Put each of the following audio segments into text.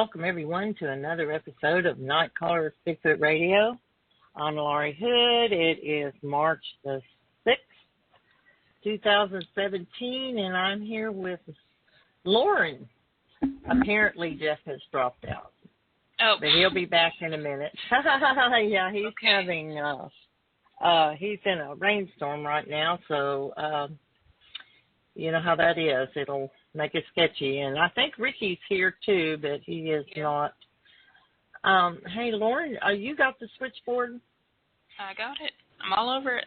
welcome everyone to another episode of Nite Bigfoot Radio. I'm Laurie Hood. It is March the 6th, 2017, and I'm here with Lauren. Apparently Jeff has dropped out. Oh. But he'll be back in a minute. Yeah, he's having, he's in a rainstorm right now, so you know how that is. It'll make it sketchy. And I think Ricky's here too, but he is not. Hey, Lauren, you got the switchboard? I got it. I'm all over it.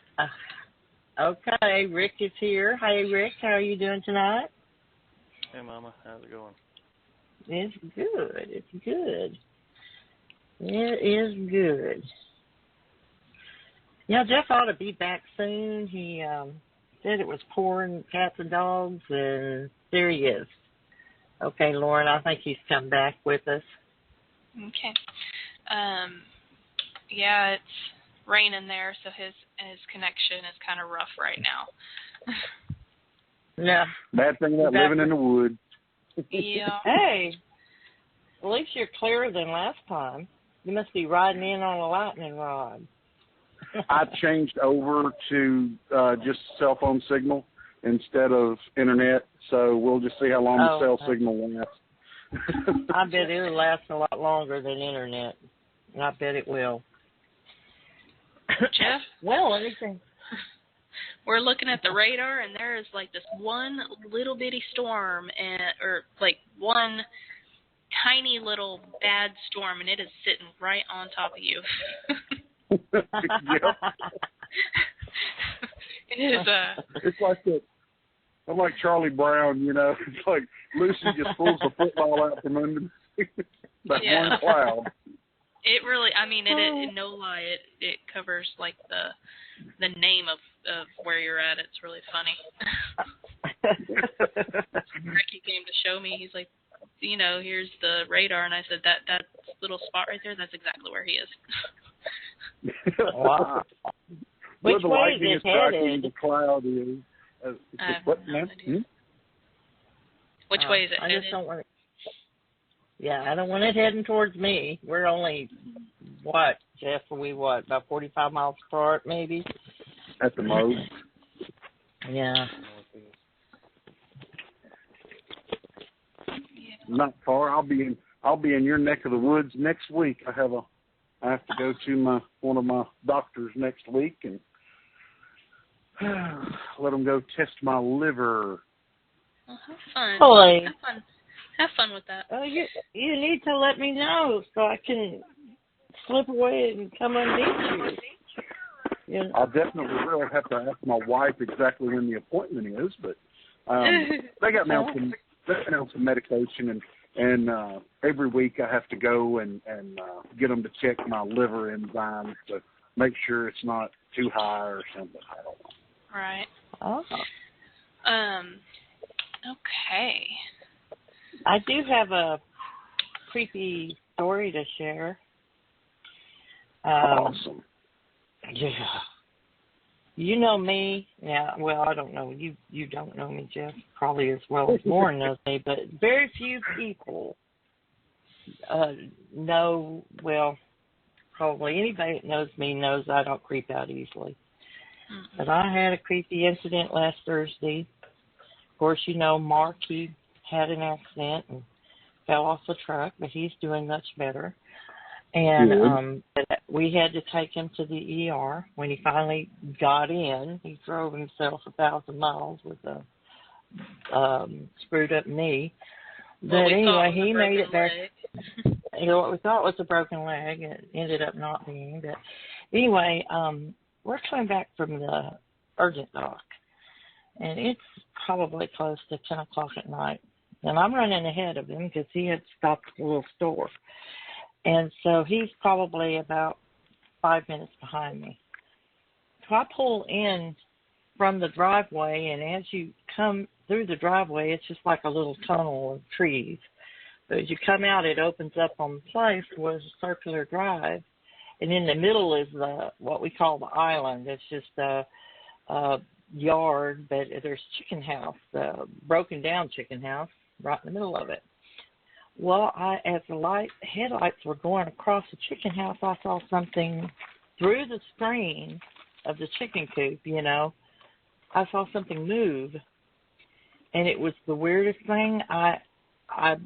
Okay, Rick is here. Hey, Rick, how are you doing tonight? Hey, Mama. How's it going? It's good. It's good. It is good. Yeah, Jeff ought to be back soon. He said it was pouring cats and dogs, and there he is. Okay, Lauren, I think he's come back with us. Okay. Yeah, it's raining there, so his connection is kind of rough right now. Yeah. Bad thing about living in the woods. Yeah. Hey, at least you're clearer than last time. You must be riding in on a lightning rod. I changed over to just cell phone signal instead of internet, so we'll just see how long the cell signal lasts. I bet it'll last a lot longer than internet. I bet it will. Jeff? Well, anything. We're looking at the radar, and there is like this one little bitty storm, or like one tiny little bad storm, and it is sitting right on top of you. Yep. It is. It's like that. I'm like Charlie Brown, you know. It's like Lucy just pulls the football out from under that one cloud. It really, I mean, it no lie, it covers like the name of where you're at. It's really funny. Ricky came to show me. He's like, you know, here's the radar, and I said that little spot right there. That's exactly where he is. Wow. Which way is it headed? The cloud is. Which way is it I headed? just don't want it. Yeah, I don't want it heading towards me. We're only, Jeff, about 45 miles apart, maybe? At the most. Yeah. Not far. I'll be in your neck of the woods next week. I have to go to one of my doctors next week and let them go test my liver. Oh, have fun. Holy. Have fun with that. Oh, you need to let me know so I can slip away and come and meet you. Yeah. I'll definitely really have to ask my wife exactly when the appointment is, but they got me on some medication, and every week I have to go and get them to check my liver enzymes to make sure it's not too high or something. I don't know. Right. Oh. Okay. I do have a creepy story to share. Awesome. Yeah. You know me. Yeah, well, I don't know. You don't know me, Jeff, probably as well as Lauren knows me, but very few people know, well, probably anybody that knows me knows I don't creep out easily. Mm-hmm. But I had a creepy incident last Thursday. Of course, you know, Mark, he had an accident and fell off the truck, but he's doing much better. And we had to take him to the ER. When he finally got in, he drove himself 1,000 miles with a screwed up knee. But anyway, he made it back. You know, what we thought was a broken leg, it ended up not being. But anyway, we're coming back from the urgent dock, and it's probably close to 10 o'clock at night. And I'm running ahead of him because he had stopped at the little store. And so he's probably about 5 minutes behind me. So I pull in from the driveway, and as you come through the driveway, it's just like a little tunnel of trees. But as you come out, it opens up on the place where it's a circular drive. And in the middle is what we call the island. It's just a yard, but there's chicken house, broken down chicken house right in the middle of it. Well, as the headlights were going across the chicken house, I saw something through the screen of the chicken coop, you know. I saw something move, and it was the weirdest thing. I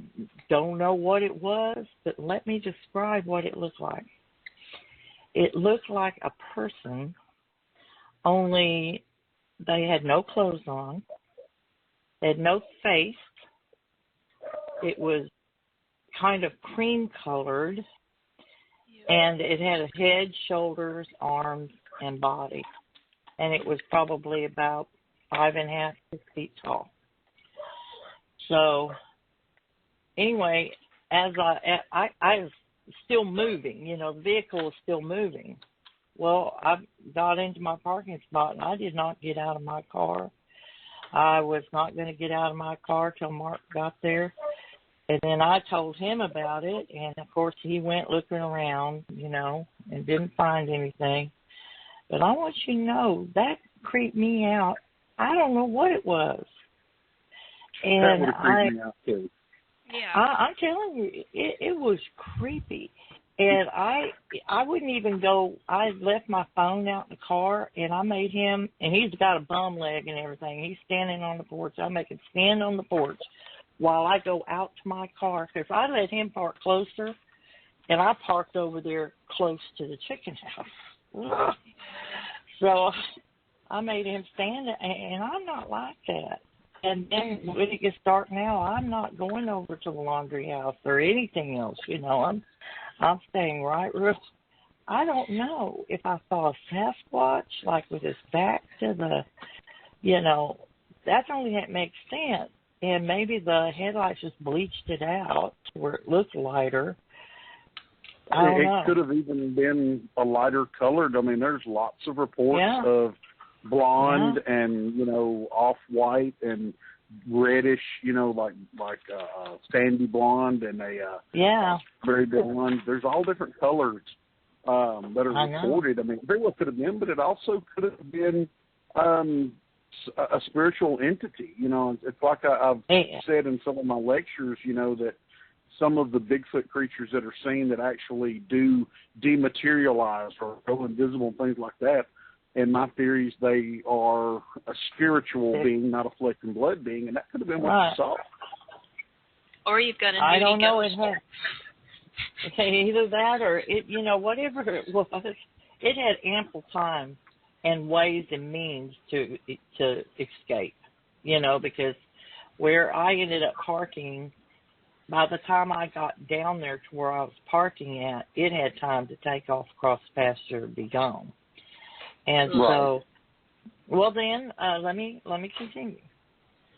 don't know what it was, but let me describe what it looked like. It looked like a person, only they had no clothes on. They had no face. It was kind of cream-colored, and it had a head, shoulders, arms, and body. And it was probably about 5.5, 6 feet tall. So, anyway, as I was still moving, you know, the vehicle was still moving. Well, I got into my parking spot, and I did not get out of my car. I was not going to get out of my car till Mark got there. And then I told him about it, and, of course, he went looking around, you know, and didn't find anything. But I want you to know, that creeped me out. I don't know what it was. And that would have creeped me out, too. Yeah. I'm telling you, it was creepy. And I wouldn't even go. I left my phone out in the car, and I made him, and he's got a bum leg and everything. He's standing on the porch. I make him stand on the porch while I go out to my car. Because I let him park closer, and I parked over there close to the chicken house. So I made him stand, and I'm not like that. And then when it gets dark now, I'm not going over to the laundry house or anything else. You know, I'm staying right real. I don't know if I saw a Sasquatch, like with his back to the, you know, that's only that makes sense. And maybe the headlights just bleached it out where it looked lighter. I don't know. It could have even been a lighter colored. I mean, there's lots of reports of blonde and, you know, off-white and reddish, you know, like sandy blonde and a very blonde. There's all different colors that are reported. I mean, very well could have been, but it also could have been a spiritual entity. You know, it's like I've said in some of my lectures, you know, that some of the Bigfoot creatures that are seen that actually do dematerialize or go invisible and things like that, in my theories, they are a spiritual being, not a flesh and blood being, and that could have been what you saw. Or you've got a I don't know. ghost. It had either that or it, you know, whatever it was. It had ample time and ways and means to escape. You know, because where I ended up parking, by the time I got down there to where I was parking at, it had time to take off across the pasture and be gone. And so, well then, let me continue.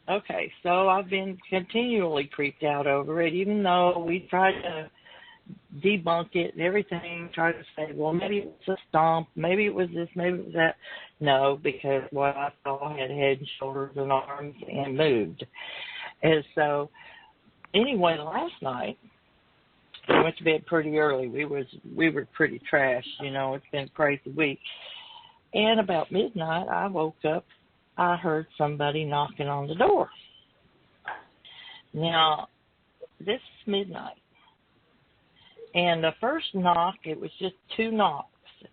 Okay, so I've been continually creeped out over it, even though we tried to debunk it and everything, tried to say, well, maybe it was a stomp, maybe it was this, maybe it was that. No, because what I saw had head and shoulders and arms and moved. And so, anyway, last night, we went to bed pretty early. We were pretty trashed, you know, it's been a crazy week. And about midnight, I woke up. I heard somebody knocking on the door. Now, this is midnight. And the first knock, it was just 2 knocks.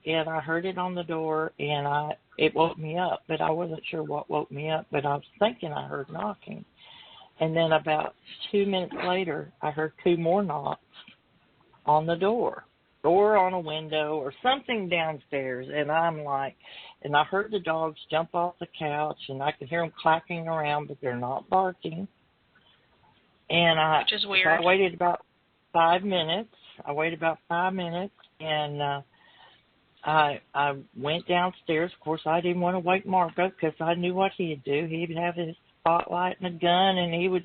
And I heard it on the door, and it woke me up. But I wasn't sure what woke me up, but I was thinking I heard knocking. And then about 2 minutes later, I heard 2 more knocks on the door. Or on a window or something downstairs, and I'm like, and I heard the dogs jump off the couch, and I could hear them clacking around, but they're not barking. And which is weird. So I waited about 5 minutes. And I went downstairs. Of course, I didn't want to wake Mark up because I knew what he'd do. He'd have his spotlight and a gun, and he would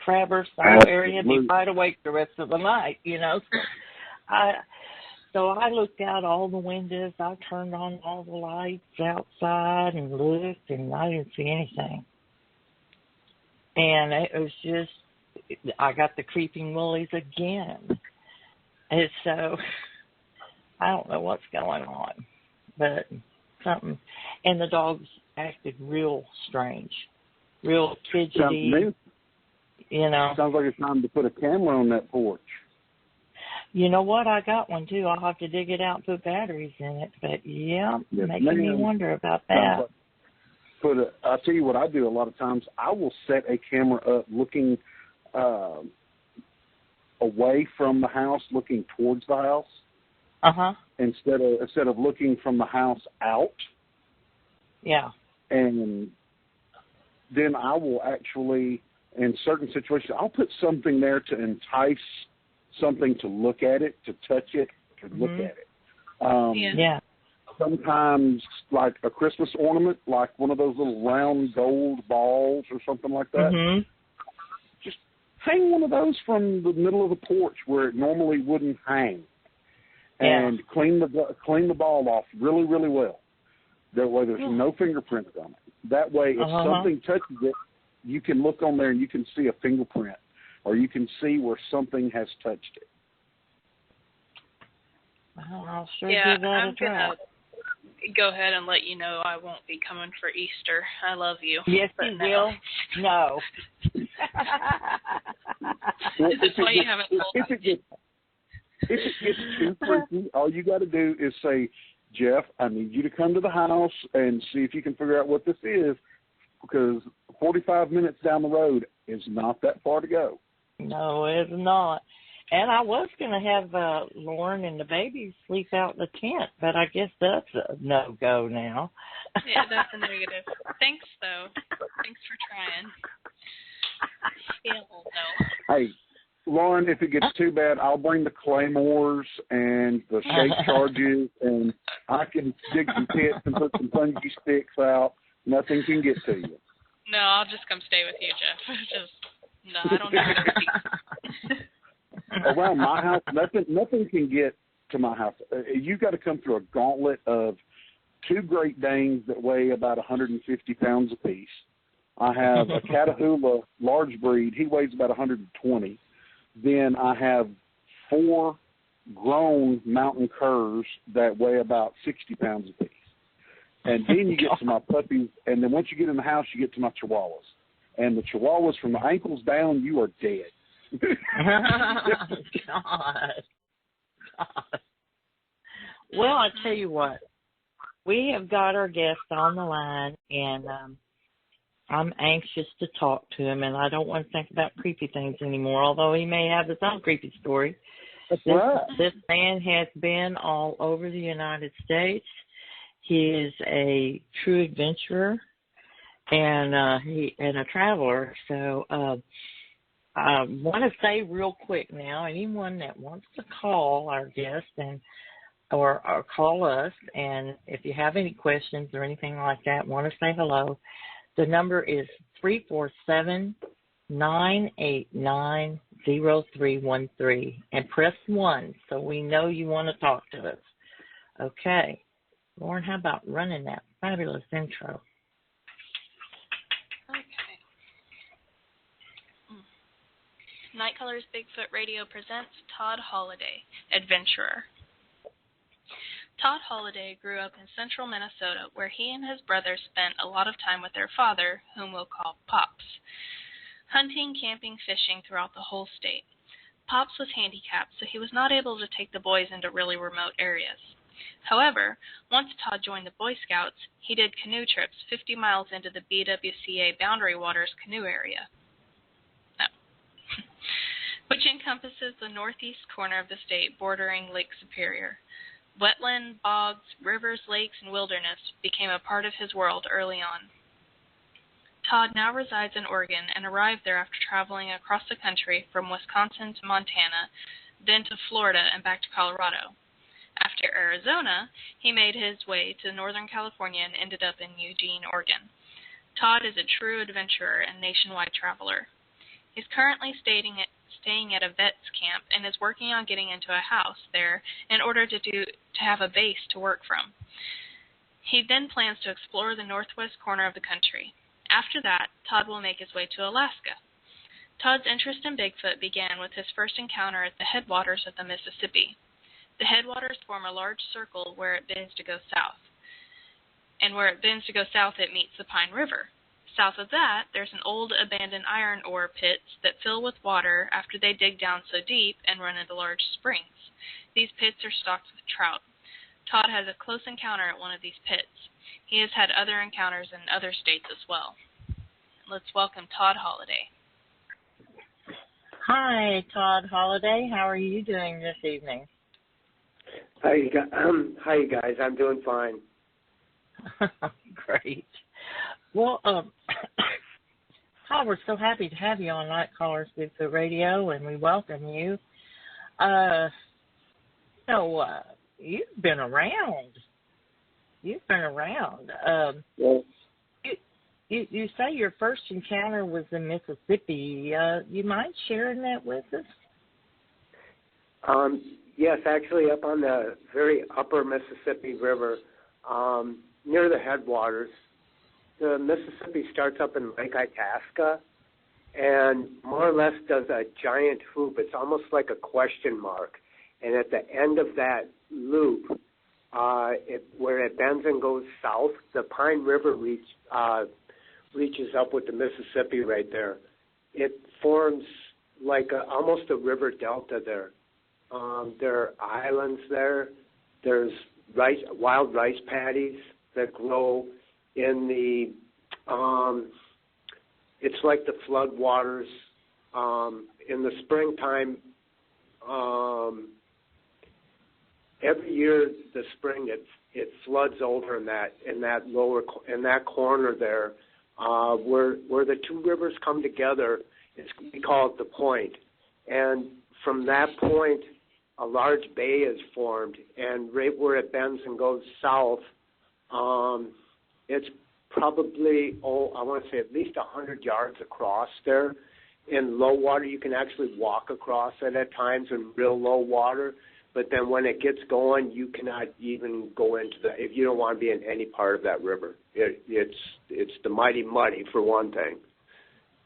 traverse the area and be wide awake the rest of the night, you know. So I looked out all the windows. I turned on all the lights outside and looked, and I didn't see anything. And it was just, I got the creeping woolies again. And so I don't know what's going on, but something. And the dogs acted real strange, real fidgety. You know. Sounds like it's time to put a camera on that porch. You know what? I got one too. I'll have to dig it out and put batteries in it. But yeah, Yes, making me wonder about that. I'll tell you what I do a lot of times. I will set a camera up looking away from the house, looking towards the house. Instead of looking from the house out. Yeah. And then I will actually, in certain situations, I'll put something there to entice something to look at it, to touch it, to look at it. Yeah. Sometimes like a Christmas ornament, like one of those little round gold balls or something like that. Just hang one of those from the middle of the porch where it normally wouldn't hang, and clean the ball off really, really well. That way there's no fingerprints on it. That way if something touches it, you can look on there and you can see a fingerprint, or you can see where something has touched it. Well, I'll sure give that a try. Go ahead and let you know I won't be coming for Easter. I love you. Yes, you will. No. That's why you haven't told me. If it gets too freaky, all you got to do is say, Jeff, I need you to come to the house and see if you can figure out what this is, because 45 minutes down the road is not that far to go. No, it's not. And I was going to have Lauren and the baby sleep out in the tent, but I guess that's a no-go now. Yeah, that's a negative. Thanks, though. Thanks for trying. Still, though. Hey, Lauren, if it gets too bad, I'll bring the claymores and the shake charges, and I can dig some pits and put some fungi sticks out. Nothing can get to you. No, I'll just come stay with you, Jeff. No, I don't know. Around my house, nothing can get to my house. You got to come through a gauntlet of 2 Great Danes that weigh about 150 pounds apiece. I have a Catahoula large breed. He weighs about 120. Then I have 4 grown mountain curs that weigh about 60 pounds apiece. And then you get to my puppies, and then once you get in the house, you get to my chihuahuas. And the chihuahuas, from the ankles down, you are dead. God. Well, I tell you what, we have got our guest on the line, and I'm anxious to talk to him, and I don't want to think about creepy things anymore, although he may have his own creepy story. This man has been all over the United States. He is a true adventurer and a traveler. So I want to say real quick now, anyone that wants to call our guest or call us, and if you have any questions or anything like that, want to say hello, the number is 347-989-0313, and press 1 so we know you want to talk to us. Okay. Lauren, how about running that fabulous intro? Okay. Night Colors Bigfoot Radio presents Todd Holliday, Adventurer. Todd Holliday grew up in central Minnesota, where he and his brother spent a lot of time with their father, whom we'll call Pops, hunting, camping, fishing throughout the whole state. Pops was handicapped, so he was not able to take the boys into really remote areas. However, once Todd joined the Boy Scouts, he did canoe trips 50 miles into the BWCA Boundary waters canoe area, which encompasses the northeast corner of the state bordering Lake Superior. Wetland, bogs, rivers, lakes, and wilderness became a part of his world early on. Todd now resides in Oregon and arrived there after traveling across the country from Wisconsin to Montana, then to Florida and back to Colorado. After Arizona, he made his way to Northern California and ended up in Eugene, Oregon. Todd is a true adventurer and nationwide traveler. He's currently staying at a vet's camp and is working on getting into a house there in order to have a base to work from. He then plans to explore the northwest corner of the country. After that, Todd will make his way to Alaska. Todd's interest in Bigfoot began with his first encounter at the headwaters of the Mississippi. The headwaters form a large circle where it bends to go south. And where it bends to go south, it meets the Pine River. South of that, there's an old abandoned iron ore pits that fill with water after they dig down so deep and run into large springs. These pits are stocked with trout. Todd has a close encounter at one of these pits. He has had other encounters in other states as well. Let's welcome Todd Holliday. Hi, Todd Holliday. How are you doing this evening? Hi, you guys. I'm doing fine. Great. Well, we're so happy to have you on Night Callers Bigfoot Radio, and we welcome you. You've been around. Yes. You say your first encounter was in Mississippi. You mind sharing that with us? Yes, actually up on the very upper Mississippi River, near the headwaters. The Mississippi starts up in Lake Itasca and more or less does a giant hoop. It's almost like a question mark. And at the end of that loop, where it bends and goes south, the Pine River reaches up with the Mississippi right there. It forms like almost a river delta there. There are islands there. There's wild rice paddies that grow in the, it's like the flood waters. In the springtime, every year the spring it floods over in that corner there, where the two rivers come together. We call it the point, and from that point, a large bay is formed, and right where it bends and goes south, it's probably, I want to say at least 100 yards across there. In low water, you can actually walk across it at times in real low water, but then when it gets going, you cannot even go into if you don't want to be in any part of that river. It's the mighty muddy, for one thing.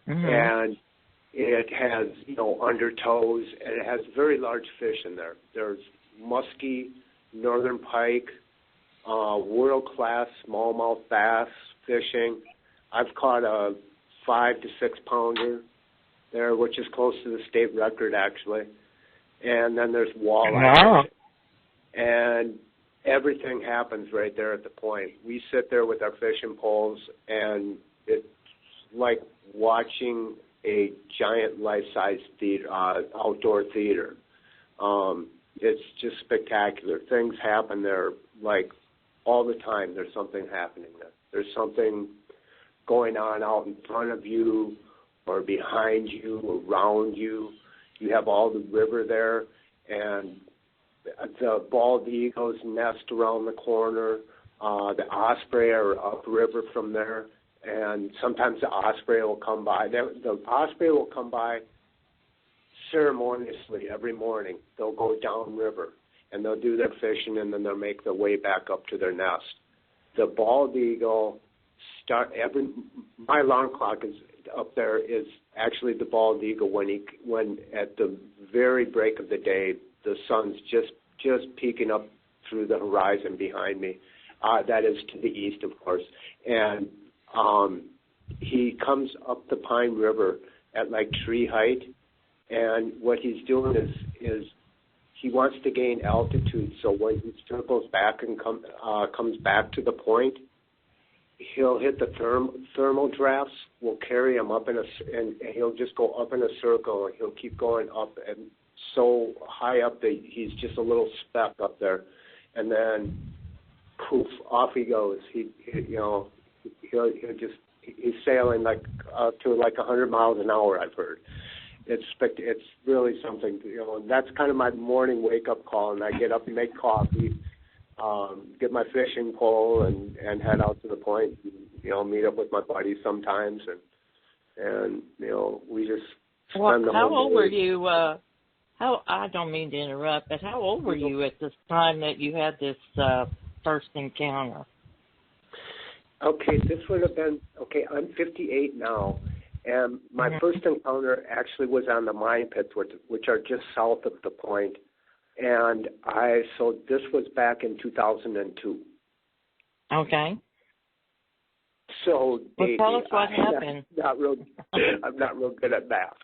Mm-hmm. And it has, undertows, and it has very large fish in there. There's muskie, northern pike, world-class smallmouth bass fishing. I've caught a 5 to 6 pounder there, which is close to the state record, actually. And then there's walleye. Wow. And everything happens right there at the point. We sit there with our fishing poles, and it's like watching a giant life-size outdoor theater. It's just spectacular. Things happen there like all the time. There's something happening there. There's something going on out in front of you or behind you, around you. You have all the river there, and the bald eagles nest around the corner. The osprey are upriver from there. And sometimes the osprey will come by. The osprey will come by ceremoniously every morning. They'll go downriver, and they'll do their fishing, and then they'll make their way back up to their nest. The bald eagle my alarm clock is up there is actually the bald eagle when at the very break of the day, the sun's just peeking up through the horizon behind me. That is to the east, of course, and he comes up the Pine River at like tree height, and what he's doing is he wants to gain altitude. So when he circles back and comes back to the point, he'll hit the thermal drafts. Will carry him up and he'll just go up in a circle, and he'll keep going up, and so high up that he's just a little speck up there, and then poof, off he goes. He's sailing like to like 100 miles an hour, I've heard. It's really something, and that's kind of my morning wake-up call, and I get up and make coffee, get my fishing pole, and head out to the point, meet up with my buddies sometimes, and we just spend the whole day. How old were you, I don't mean to interrupt, but how old were you at this time that you had this first encounter? Okay, this would have been, I'm 58 now, and my first encounter actually was on the mine pits, which are just south of the point, and so this was back in 2002. Okay. So, Well, Davey, tell us what happened. I'm not real good at math.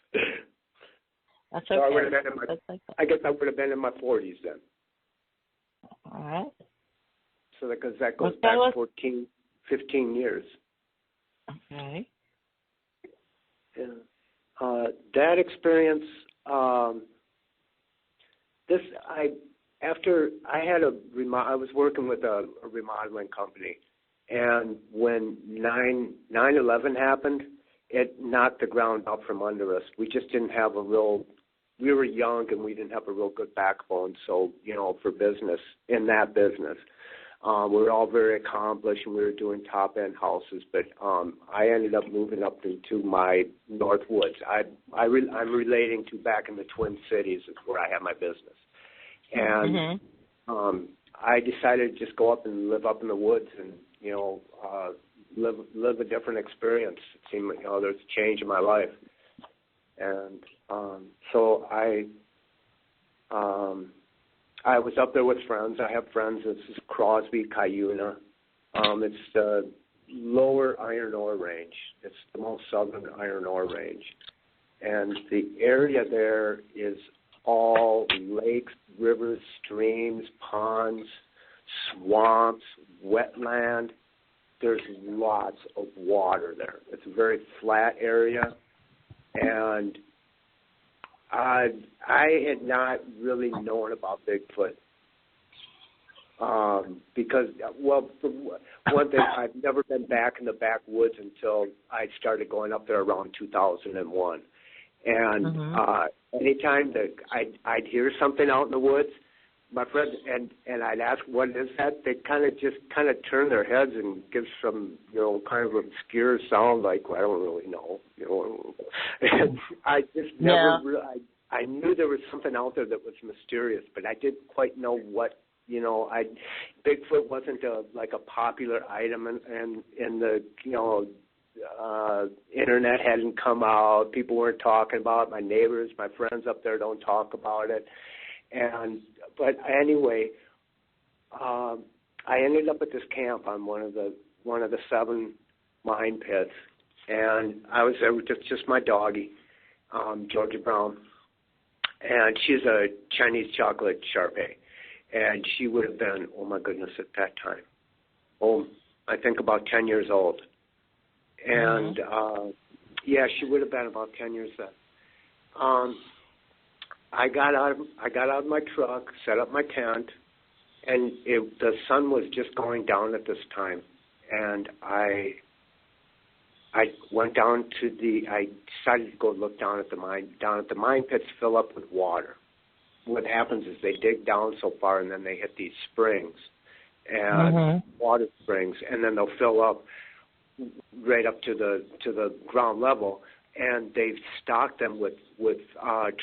That's okay. So I would have been in That's okay. I guess I would have been in my 40s then. All right. So because that goes Well, back 15 years. Okay. Yeah. That experience, I was working with a remodeling company, and when 9/11 happened, it knocked the ground up from under us. We just didn't have we were young and we didn't have a real good backbone. So, for business, in that business, we were all very accomplished and we were doing top end houses. But I ended up moving up into my North Woods. I'm relating to back in the Twin Cities is where I have my business. And I decided to just go up and live up in the woods and, live a different experience. It seemed like, there's a change in my life. And so I was up there with friends. I have friends. This is Crosby, Cuyuna. It's the lower iron ore range. It's the most southern iron ore range. And the area there is all lakes, rivers, streams, ponds, swamps, wetland. There's lots of water there. It's a very flat area. And I had not really known about Bigfoot because, for one thing, I've never been back in the backwoods until I started going up there around 2001. And anytime that I'd hear something out in the woods, my friends and I'd ask, "What is that?" They kind of turn their heads and give some kind of obscure sound like, "I don't really know," And I just never I knew there was something out there that was mysterious, but I didn't quite know what. Bigfoot wasn't a popular item, and the internet hadn't come out. People weren't talking about it. My neighbors, my friends up there don't talk about it. But anyway, I ended up at this camp on one of the 7 mine pits, and I was there with just my doggie, Georgia Brown, and she's a Chinese chocolate Shar-Pei, and she would have been, oh my goodness, at that time, I think about 10 years old. And she would have been about 10 years then. I got out of my truck, set up my tent, and the sun was just going down at this time. And I went down I decided to go look down at the mine. Down at the mine pits fill up with water. What happens is they dig down so far, and then they hit these springs, and water springs, and then they'll fill up right up to the ground level, and they've stocked them with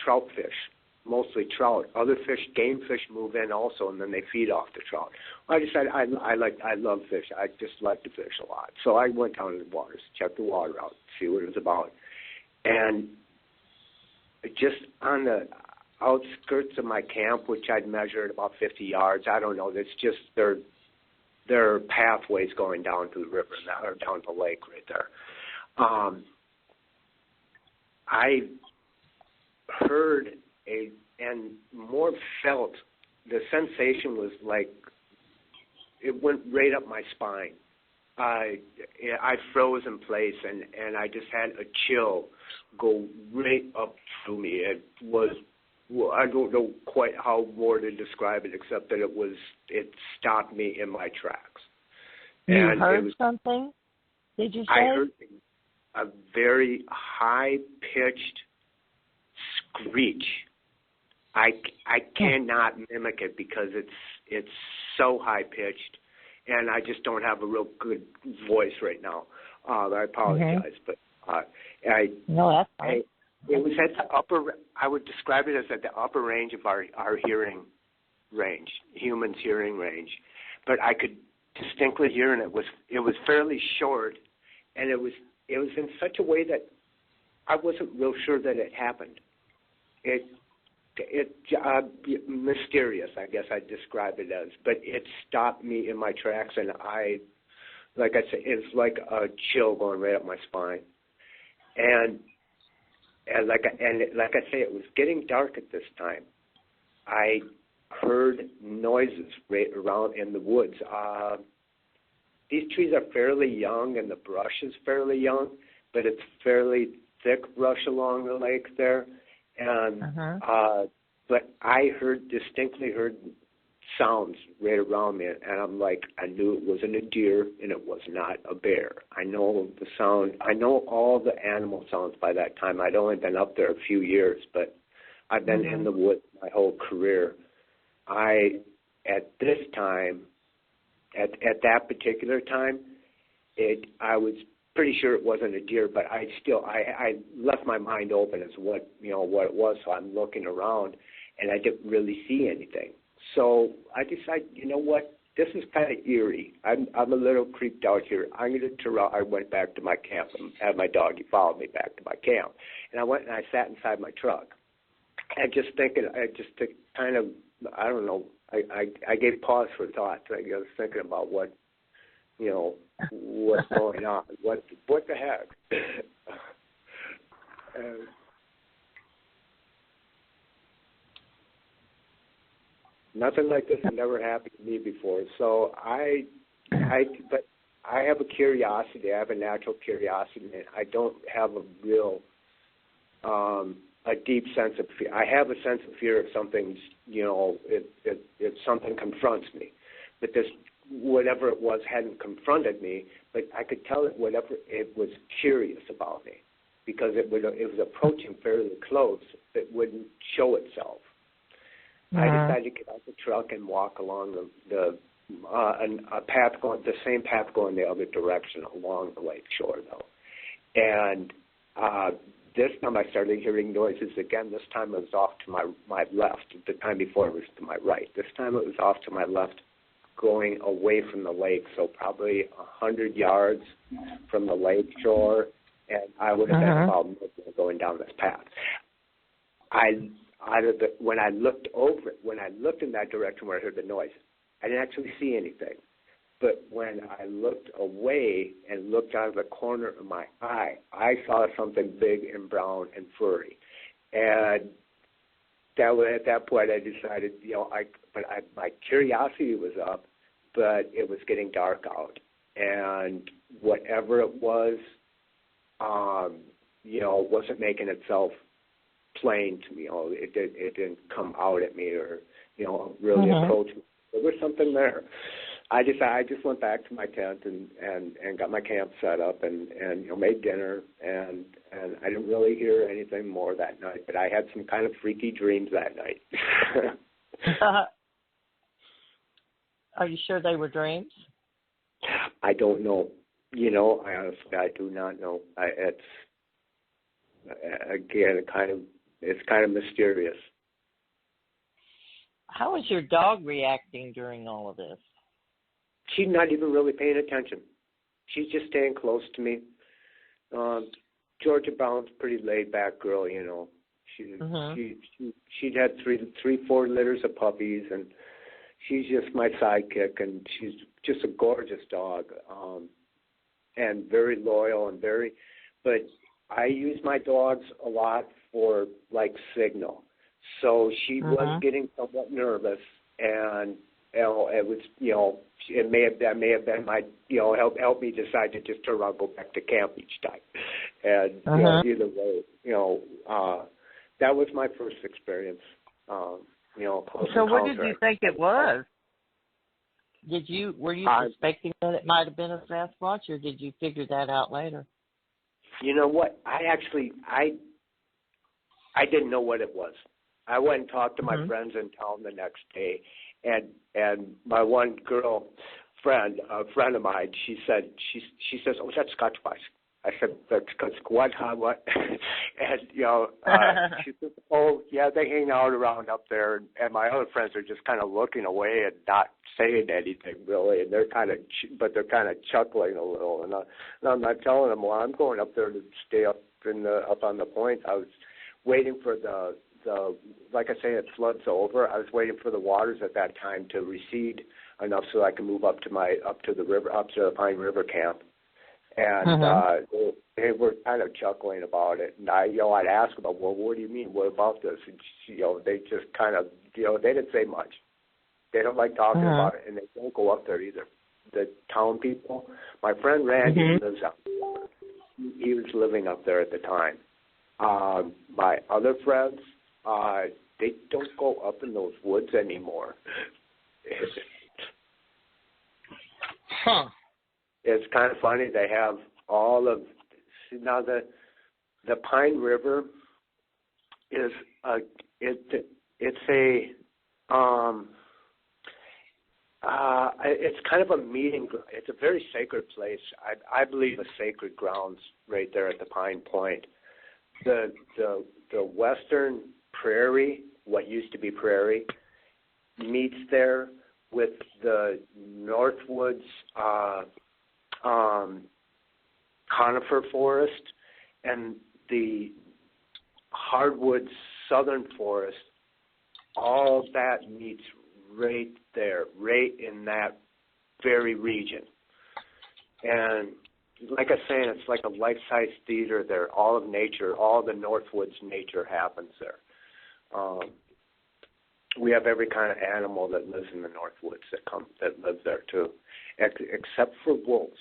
trout fish, mostly trout. Other fish, game fish, move in also, and then they feed off the trout. I decided I love fish. I just like to fish a lot, so I went down to the waters, checked the water out, see what it was about, and just on the outskirts of my camp, which I'd measured about 50 yards. I don't know. It's just there are pathways going down to the river or down to the lake right there. I heard and more felt the sensation was like it went right up my spine. I froze in place and I just had a chill go right up through me. It was, I don't know quite how more to describe it except that it stopped me in my tracks. You heard something? Did you say? I heard a very high-pitched screech. I cannot mimic it because it's so high-pitched, and I just don't have a real good voice right now. I apologize, but no, that's fine. It was at the upper. I would describe it as at the upper range of our hearing range, humans' hearing range, but I could distinctly hear, and it was fairly short, and it was in such a way that I wasn't real sure that it happened. It mysterious, I guess I'd describe it as, but it stopped me in my tracks, and I like I say, it's like a chill going right up my spine. And like I say, it was getting dark at this time. I heard noises right around in the woods. These trees are fairly young, and the brush is fairly young, but it's fairly thick brush along the lake there. And but I distinctly heard sounds right around me, and I'm like, I knew it wasn't a deer and it was not a bear. I know the sound. I know all the animal sounds by that time. I'd only been up there a few years, but I've been in the woods my whole career. At this time, at that particular time, I was pretty sure it wasn't a deer, but I left my mind open as what it was. So I'm looking around, and I didn't really see anything. So I decided, you know what, this is kind of eerie. I'm a little creeped out here. I'm going to turn around. I went back to my camp and had my dog. He followed me back to my camp, and I went and I sat inside my truck. I don't know. I gave pause for thought. I was thinking about what's going on. What the heck? Nothing like this had never happened to me before. So but I have a curiosity. I have a natural curiosity, and I don't have a real a deep sense of fear. I have a sense of fear if something's, if something confronts me. But this, whatever it was, hadn't confronted me, but I could tell it whatever it was curious about me, because it was approaching fairly close. It wouldn't show itself. I decided to get out the truck and walk along the same path going the other direction along the lake shore, though. And this time I started hearing noises again. This time it was off to my left. The time before it was to my right. This time it was off to my left, going away from the lake, so probably 100 yards from the lake shore, and I would have been about going down this path. When I looked in that direction where I heard the noise, I didn't actually see anything. But when I looked away and looked out of the corner of my eye, I saw something big and brown and furry. And at that point I decided, my curiosity was up, but it was getting dark out. And whatever it was, wasn't making itself plain to me. It didn't come out at me or, really approach me. There was something there. I just went back to my tent and got my camp set up and made dinner, and I didn't really hear anything more that night, but I had some kind of freaky dreams that night. Are you sure they were dreams? I don't know. I honestly do not know. It's kind of mysterious. How is your dog reacting during all of this? She's not even really paying attention. She's just staying close to me. Georgia Brown's a pretty laid-back girl, She'd had four litters of puppies, and she's just my sidekick, and she's just a gorgeous dog, and very loyal and but I use my dogs a lot for, signal. So she was getting somewhat nervous, and it was, it may have been my, help me decide to just turn around and go back to camp each time. And, either way, that was my first experience, close So what did you think it was? Were you suspecting that it might have been a Sasquatch, or did you figure that out later? You know what? I didn't know what it was. I went and talked to my friends in town the next day, and my one girl friend, a friend of mine, she says, "Oh, that's Sasquatch." I said, "That's what? Huh? What?" And she said, "Oh, yeah, they hang out around up there." And my other friends are just kind of looking away and not saying anything really, and they're kind of chuckling a little. And I'm not telling them, "Well, I'm going up there to stay up on the point." I was waiting for the like I say, it floods over. I was waiting for the waters at that time to recede enough so I can move up to the Pine River camp. And they were kind of chuckling about it. And I'd ask about, well, what do you mean? What about this? And they just kind of, they didn't say much. They don't like talking about it, and they don't go up there either. The town people. My friend Randy lives up there. He was living up there at the time. My other friends, they don't go up in those woods anymore. It's kind of funny. They have all of now the Pine River is it's kind of a meeting. It's a very sacred place. I believe a sacred grounds right there at the Pine Point. The western prairie, what used to be prairie, meets there with the Northwoods conifer forest and the hardwoods southern forest. All that meets right there, right in that very region. And like I was saying, it's like a life-size theater there. All of nature, all the Northwoods nature happens there. We have every kind of animal that lives in the Northwoods that lives there too, except for wolves.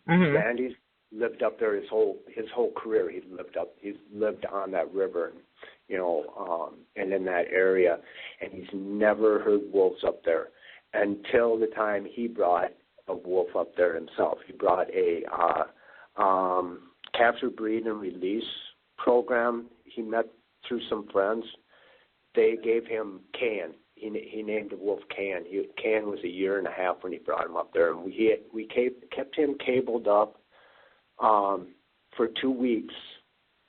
Randy's lived up there his whole career. He's lived on that river, and in that area, and he's never heard wolves up there until the time he brought a wolf up there himself. He brought a capture, breed, and release program. He met through some friends. They gave him Can. He named the wolf Can. Can was 1.5 years when he brought him up there, and we kept him cabled up for 2 weeks,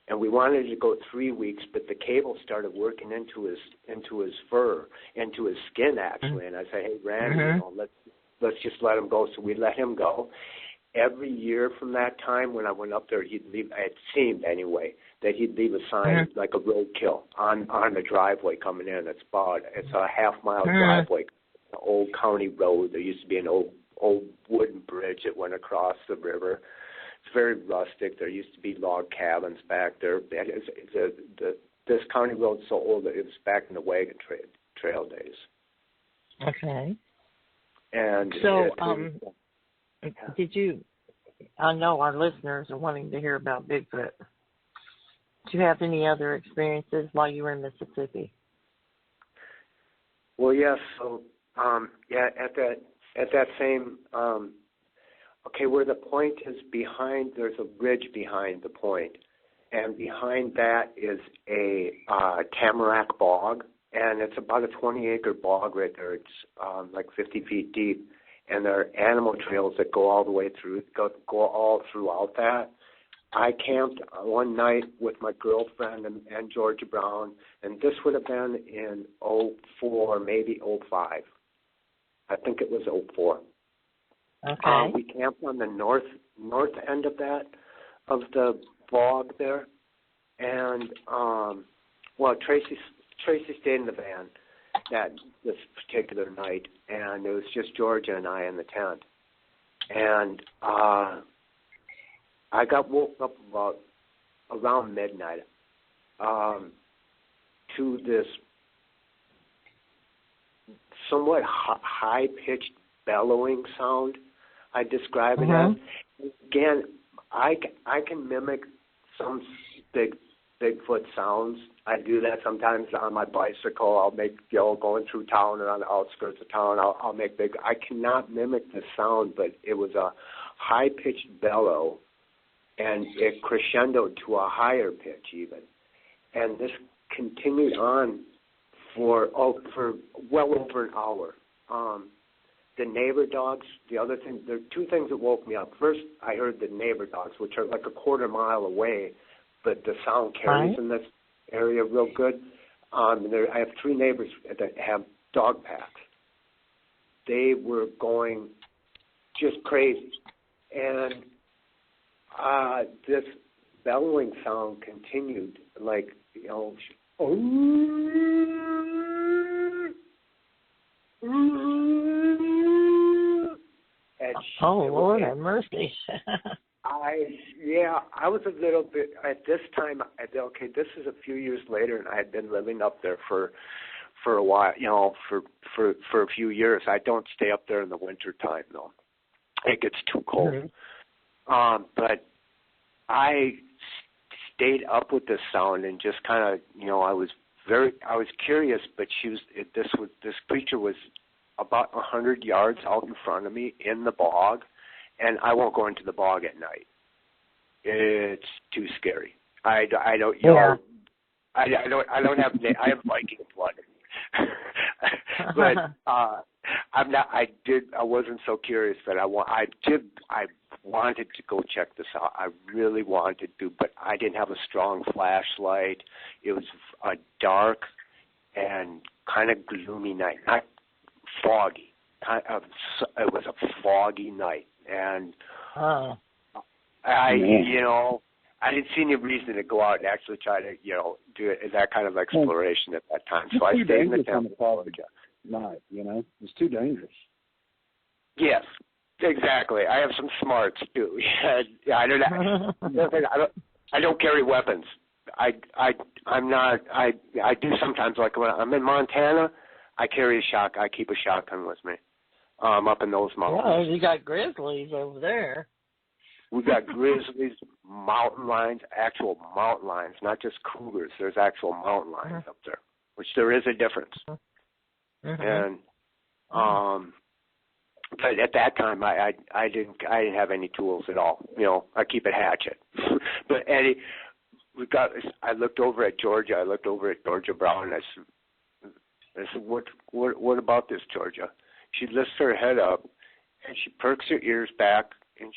and we wanted to go 3 weeks, but the cable started working into his fur, into his skin actually. And I said, hey, Randy, let's just let him go. So we let him go. Every year from that time, when I went up there, he'd leave. It seemed anyway that he'd leave a sign like a roadkill on the driveway coming in. It's a half-mile driveway, an old county road. There used to be an old wooden bridge that went across the river. It's very rustic. There used to be log cabins back there. This county road's so old that it was back in the wagon trail days. Okay. And so, did you? I know our listeners are wanting to hear about Bigfoot. Did you have any other experiences while you were in Mississippi? Well, yes. So, at that same, where the point is behind, there's a ridge behind the point, and behind that is a tamarack bog, and it's about a 20-acre bog right there. It's like 50 feet deep, and there are animal trails that go all the way through, go all throughout that. I camped one night with my girlfriend and Georgia Brown, and this would have been in 04, maybe 05. I think it was 04. Okay. We camped on the north end of the bog there, and Tracy stayed in the van this particular night, and it was just Georgia and I in the tent, and I got woke up around midnight to this somewhat high-pitched bellowing sound. I describe it as. Again, I can mimic some Bigfoot sounds. I do that sometimes on my bicycle. I'll make going through town or on the outskirts of town. I'll make big. I cannot mimic the sound, but it was a high-pitched bellow, and it crescendoed to a higher pitch even. And this continued on for well over an hour. The neighbor dogs, the other thing, there are two things that woke me up. First, I heard the neighbor dogs, which are like a quarter mile away, but the sound carries in this area real good. I have 3 neighbors that have dog packs. They were going just crazy. And this bellowing sound continued, like, And Oh, Lord have mercy. I was a little bit, at this time, okay, this is a few years later, and I had been living up there for a while, for a few years. I don't stay up there in the winter time, though. It gets too cold. Mm-hmm. But I stayed up with this sound and just kind of, I was curious, but this creature was about 100 yards out in front of me in the bog, and I won't go into the bog at night. It's too scary. I don't have Viking blood. But I'm not. I wasn't so curious, but I wanted to go check this out. I really wanted to, but I didn't have a strong flashlight. It was a dark and kind of gloomy night, not foggy. It was a foggy night, and I didn't see any reason to go out and actually try to, do that kind of exploration at that time. So I stayed in the temple. Night, it's too dangerous. Yes, exactly. I have some smarts too. I don't carry weapons. I do sometimes, like when I'm in Montana, I carry a shotgun. I keep a shotgun with me. Up in those mountains. Well, you got grizzlies over there. We got grizzlies, mountain lions, actual mountain lions, not just cougars. There's actual mountain lions up there, which there is a difference. And but at that time, I didn't have any tools at all. I keep a hatchet. But Eddie, I looked over at Georgia. I looked over at Georgia Brown. And I said, what about this, Georgia? She lifts her head up and she perks her ears back and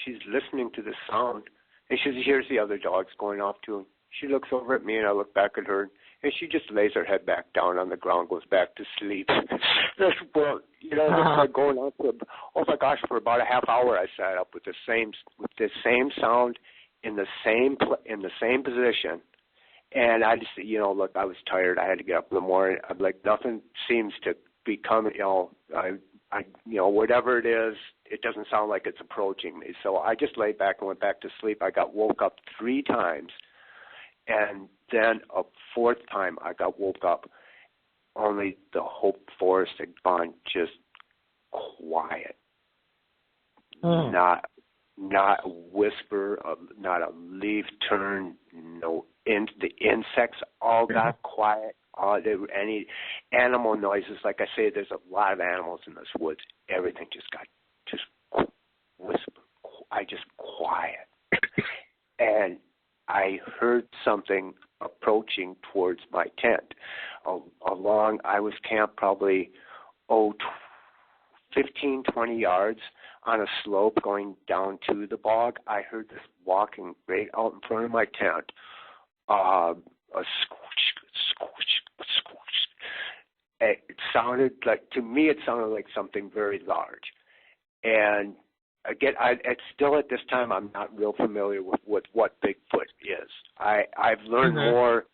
she's listening to the sound, and she hears the other dogs going off too. She looks over at me and I look back at her, and she just lays her head back down on the ground, goes back to sleep. Well, this was going on for about a half hour. I sat up with the same sound in the same position, and I just look, I was tired. I had to get up in the morning. I'm like, nothing seems to be coming. Whatever it is, it doesn't sound like it's approaching me. So I just laid back and went back to sleep. I got woke up 3 times, and then a 4th time I got woke up. Only the whole forest had gone just quiet. Not a whisper, not a leaf turn. The insects all got quiet. Any animal noises, like I say, there's a lot of animals in this woods. Everything just got whisper, quiet. And I heard something approaching towards my tent. I was camped probably 15, 20 yards on a slope going down to the bog. I heard this walking right out in front of my tent. A squoosh. It sounded like something very large. And again, it's still at this time, I'm not real familiar with what Bigfoot is. I've learned more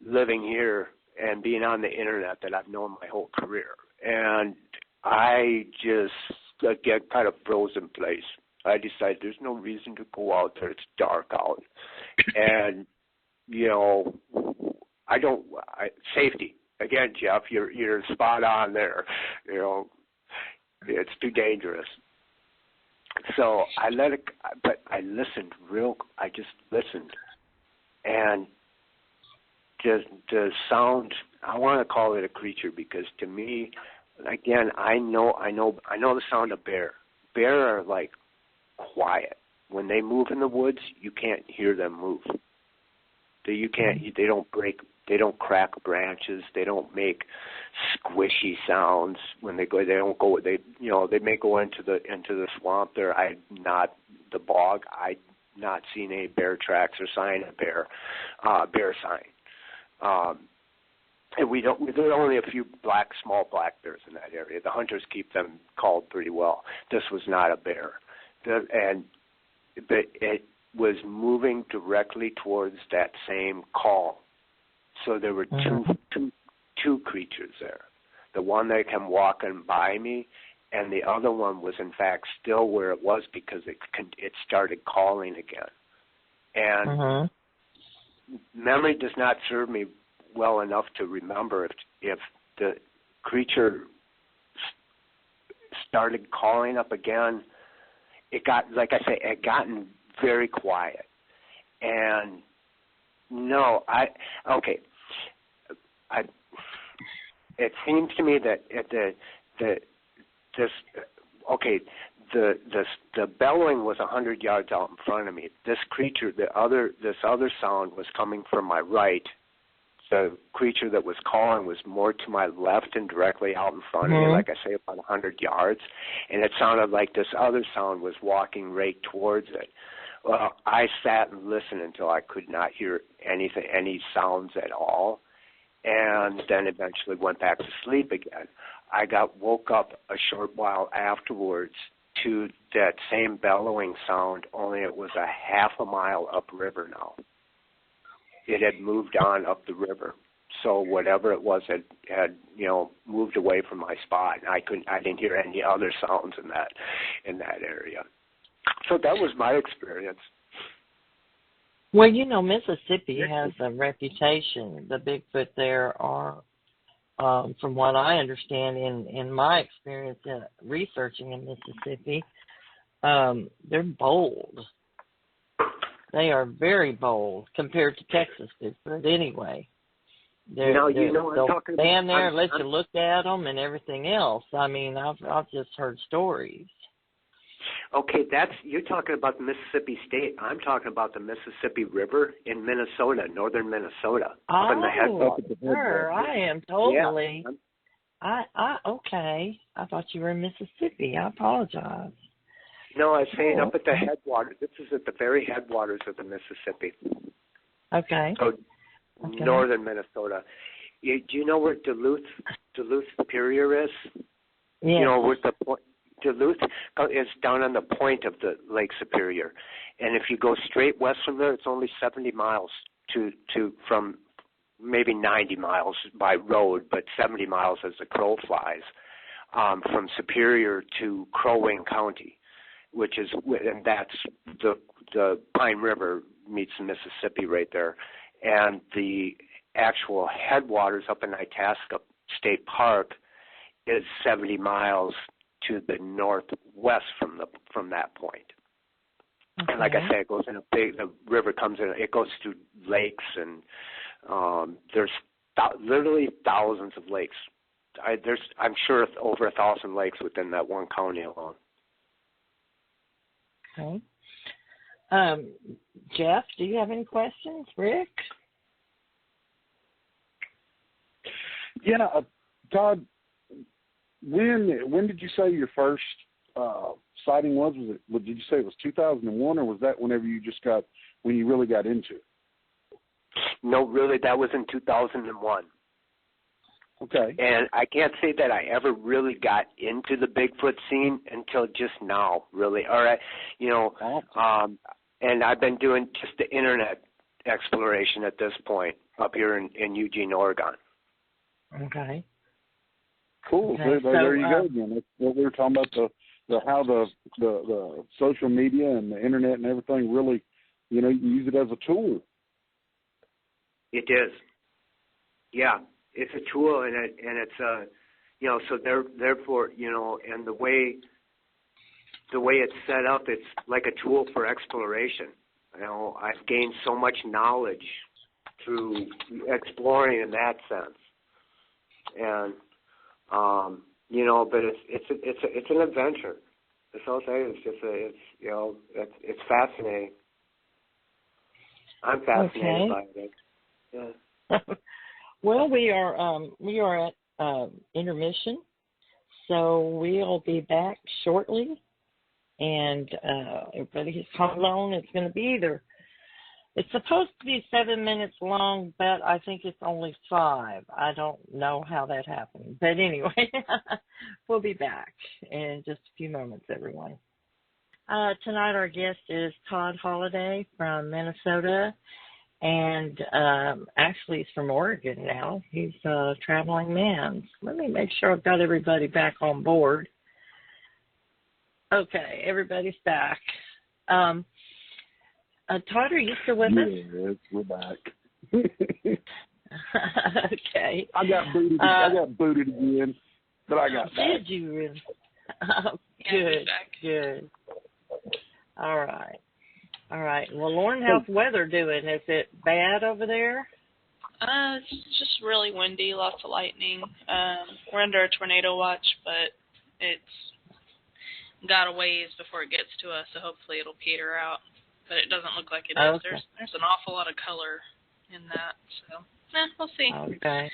living here and being on the internet than I've known my whole career. And I just, again, kind of froze in place. I decided there's no reason to go out there. It's dark out. And, safety. Again, Jeff, you're spot on there. It's too dangerous. So I let it, but I listened I just listened. And the sound, I want to call it a creature because to me, again, I know the sound of bear. Bear are like quiet. When they move in the woods, you can't hear them move. They don't break. They don't crack branches. They don't make squishy sounds when they go. They don't go. They may go into the swamp there. Not the bog. I've not seen any bear tracks or sign of bear sign. And there are only a few small black bears in that area. The hunters keep them called pretty well. This was not a bear, but it was moving directly towards that same call. So there were two creatures there. the one that came walking by me, and the other one was in fact still where it was because it started calling again. And memory does not serve me well enough to remember if the creature started calling up again. It got, like I say, it gotten very quiet. And no, it seems to me that the bellowing was 100 yards out in front of me. This creature, this other sound was coming from my right. The creature that was calling was more to my left and directly out in front of me, like I say, about 100 yards. And it sounded like this other sound was walking right towards it. Well, I sat and listened until I could not hear any sounds at all, and then eventually went back to sleep again. I woke up a short while afterwards to that same bellowing sound, only it was a half a mile upriver now. It had moved on up the river. So whatever it was had moved away from my spot, and I didn't hear any other sounds in that area. So that was my experience. Well, Mississippi has a reputation. The Bigfoot there are, from what I understand in my experience researching in Mississippi, they're bold. They are very bold compared to Texas Bigfoot anyway. They'll stand there and let you look at them and everything else. I mean, I've just heard stories. Okay, you're talking about the Mississippi State. I'm talking about the Mississippi River in Minnesota, northern Minnesota. Sure, I am totally. Yeah. Okay. I thought you were in Mississippi. I apologize. No, I was saying up at the headwaters. This is at the very headwaters of the Mississippi. Okay. So northern Minnesota. Do you know where Duluth Superior is? Yeah. Where Duluth is down on the point of the Lake Superior, and if you go straight west from there, it's only 70 miles from maybe 90 miles by road, but 70 miles as the crow flies, from Superior to Crow Wing County, and that's the Pine River meets the Mississippi right there, and the actual headwaters up in Itasca State Park is 70 miles to the northwest from that point. Okay. And like I say, it goes in the river comes in, it goes through lakes, and there's literally thousands of lakes. I'm sure over 1,000 lakes within that one county alone. Okay. Jeff, do you have any questions? Rick? Yeah, Todd, when did you say your first sighting was? Did you say it was 2001, or was that when you really got into it? No, really, that was in 2001. Okay. And I can't say that I ever really got into the Bigfoot scene until just now, really. All right, and I've been doing just the internet exploration at this point up here in Eugene, Oregon. Okay. Cool. Okay, there you go again. That's what we were talking about, how the social media and the internet and everything really, you use it as a tool. It is. Yeah, it's a tool, and it's so therefore, and the way it's set up, it's like a tool for exploration. I've gained so much knowledge through exploring in that sense, and but it's an adventure. That's all I'm saying. It's fascinating. I'm fascinated by it. Yeah. Well, we are at intermission, so we'll be back shortly, and everybody hold on. It's going to be it's supposed to be 7 minutes long, but I think it's only 5. I don't know how that happened. But anyway, we'll be back in just a few moments, everyone. Tonight our guest is Todd Holliday from Minnesota, And actually, he's from Oregon now. He's a traveling man. Let me make sure I've got everybody back on board. Okay, everybody's back. Todd, are you still with us? Yes, we're back. Okay. I got booted again, but I got back. Did you really? Good, good. All right. Well, Lauren, how's weather doing? Is it bad over there? It's just really windy, lots of lightning. We're under a tornado watch, but it's got a ways before it gets to us, so hopefully it'll peter out. But it doesn't look like it is. Okay. There's an awful lot of color in that, so we'll see. Okay.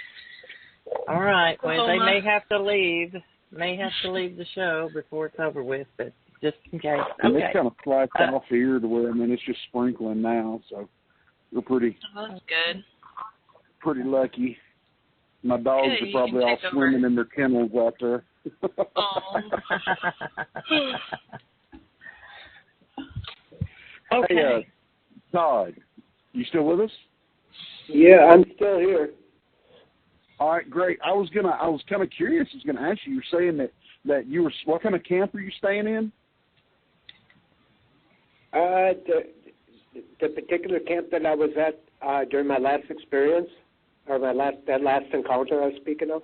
All right. Well, they may have to leave. The show before it's over with, but just in case. Okay. It's kind of flashed off here to where, it's just sprinkling now, so we're pretty. Oh, that's good. Pretty lucky. My dogs Good, are probably all swimming in their kennels out there. Oh. Okay. Hey, Todd, you still with us? Yeah, I'm still here. All right, great. I was kind of curious. I was going to ask you. You were saying that you were. What kind of camp are you staying in? The particular camp that I was at during my last experience, or that last encounter I was speaking of.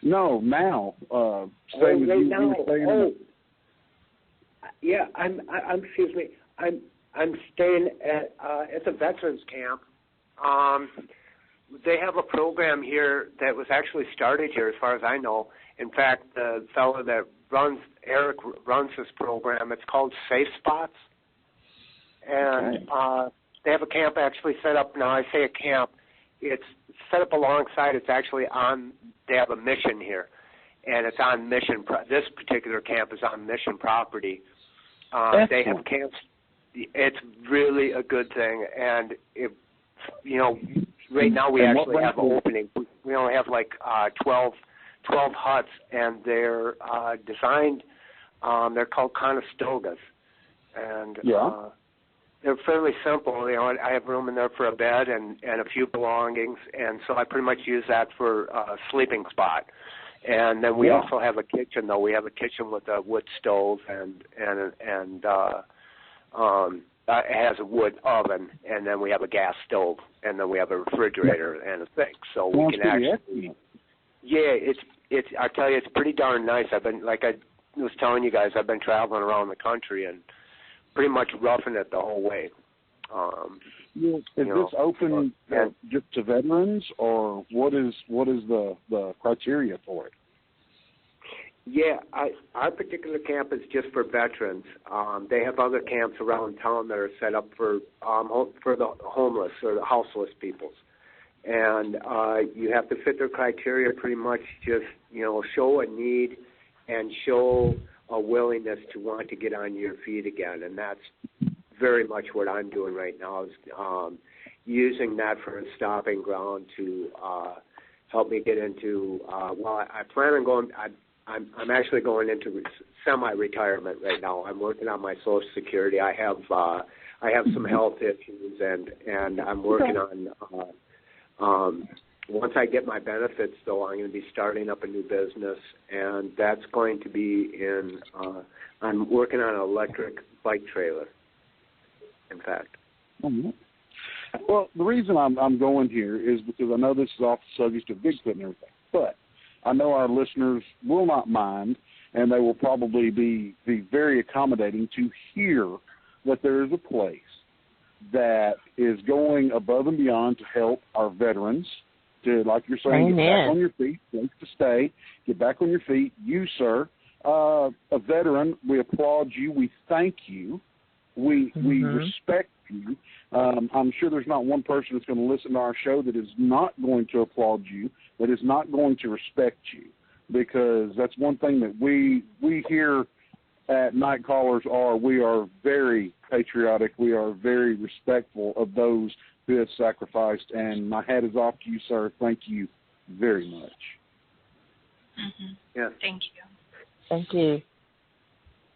No, now. Right now. Yeah, excuse me. I'm staying at it's a veterans camp. They have a program here that was actually started here, as far as I know. In fact, the fellow that Eric runs this program. It's called Safe Spots, and they have a camp actually set up. Now I say a camp, it's set up alongside. It's actually on. They have a mission here, and it's on mission. This particular camp is on mission property. They have camps. It's really a good thing, and right now we actually have an opening. We only have like 12 huts, and they're designed. They're called conestogas, and they're fairly simple. I have room in there for a bed and a few belongings, and so I pretty much use that for a sleeping spot. And then we also have a kitchen, though. We have a kitchen with a wood stove and it has a wood oven, and then we have a gas stove, and then we have a refrigerator and a sink. So we can actually, it's. I tell you, it's pretty darn nice. I've been, like I was telling you guys, I've been traveling around the country and pretty much roughing it the whole way. Is this open just to veterans, or what is the criteria for it? Yeah, our particular camp is just for veterans. They have other camps around town that are set up for the homeless or the houseless peoples. And you have to fit their criteria pretty much just, show a need and show a willingness to want to get on your feet again. And that's very much what I'm doing right now, is using that for a stopping ground to help me get into, I plan on going, I'm actually going into semi-retirement right now. I'm working on my Social Security. I have some health issues, and I'm working on. Once I get my benefits, though, I'm going to be starting up a new business, and that's going to be in. I'm working on an electric bike trailer. In fact. Mm-hmm. Well, the reason I'm going here is because I know this is off the subject of Bigfoot and everything, but I know our listeners will not mind, and they will probably be very accommodating to hear that there is a place that is going above and beyond to help our veterans, to, like you're saying, get back on your feet, place to stay, get back on your feet. You, sir, a veteran, we applaud you, we thank you, we respect you. I'm sure there's not one person that's going to listen to our show that is not going to applaud you, that is not going to respect you, because that's one thing that we here at Night Callers we are very patriotic. We are very respectful of those who have sacrificed, and my hat is off to you, sir. Thank you very much. Mm-hmm. Yeah. Thank you. Thank you.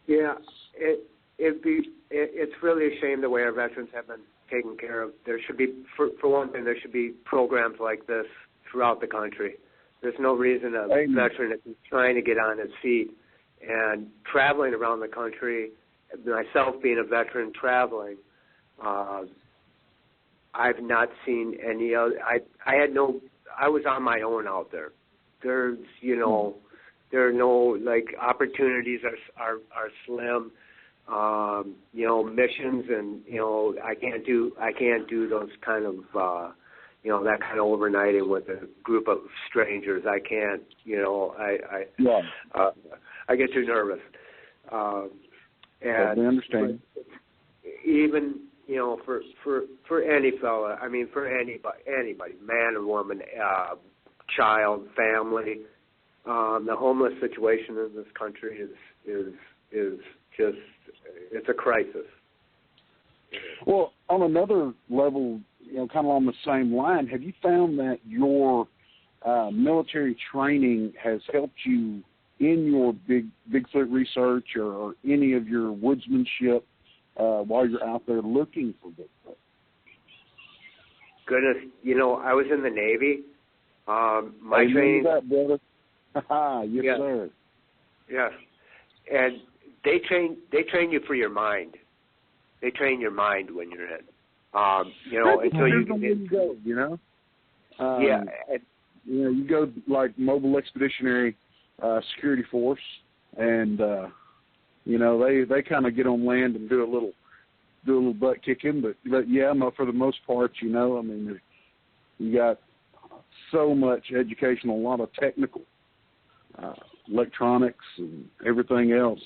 Yeah, it's really a shame the way our veterans have been taken care of. There should be, for one thing, there should be programs like this throughout the country. There's no reason a veteran is trying to get on his feet and traveling around the country. Myself being a veteran traveling, I've not seen any other. I was on my own out there. There's, there are no opportunities are slim. Missions and I can't do those kind of that kind of overnighting with a group of strangers. I can't. I get too nervous. And I understand. Even for any fella, I mean for anybody, man or woman, child, family, the homeless situation in this country is just, it's a crisis. Well, on another level, kind of on the same line, have you found that your military training has helped you in your Bigfoot research or any of your woodsmanship while you're out there looking for Bigfoot? Goodness, I was in the Navy. My training. That, brother. Yes, yeah. sir. Yes, and they train you for your mind. They train your mind when you're in. Until you get in. Go, yeah. You go like Mobile Expeditionary Security Force, and they kind of get on land and do a little butt kicking, but yeah, for the most part, you got so much educational, a lot of technical, electronics and everything else.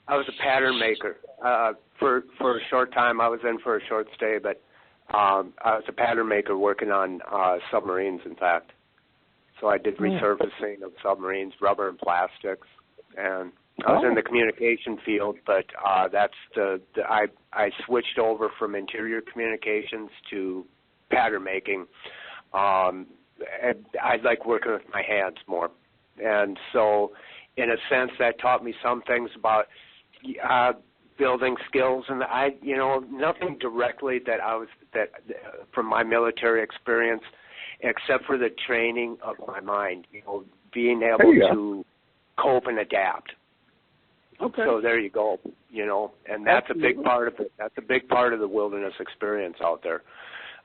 I was a pattern maker for a short time. I was in for a short stay, but I was a pattern maker working on submarines, in fact. So I did resurfacing of submarines, rubber and plastics, and I was in the communication field. But I switched over from interior communications to pattern making. And I like working with my hands more, and so in a sense that taught me some things about building skills, and nothing directly that from my military experience, except for the training of my mind, being able to cope and adapt. Okay. So there you go, and that's a big part of it. That's a big part of the wilderness experience out there.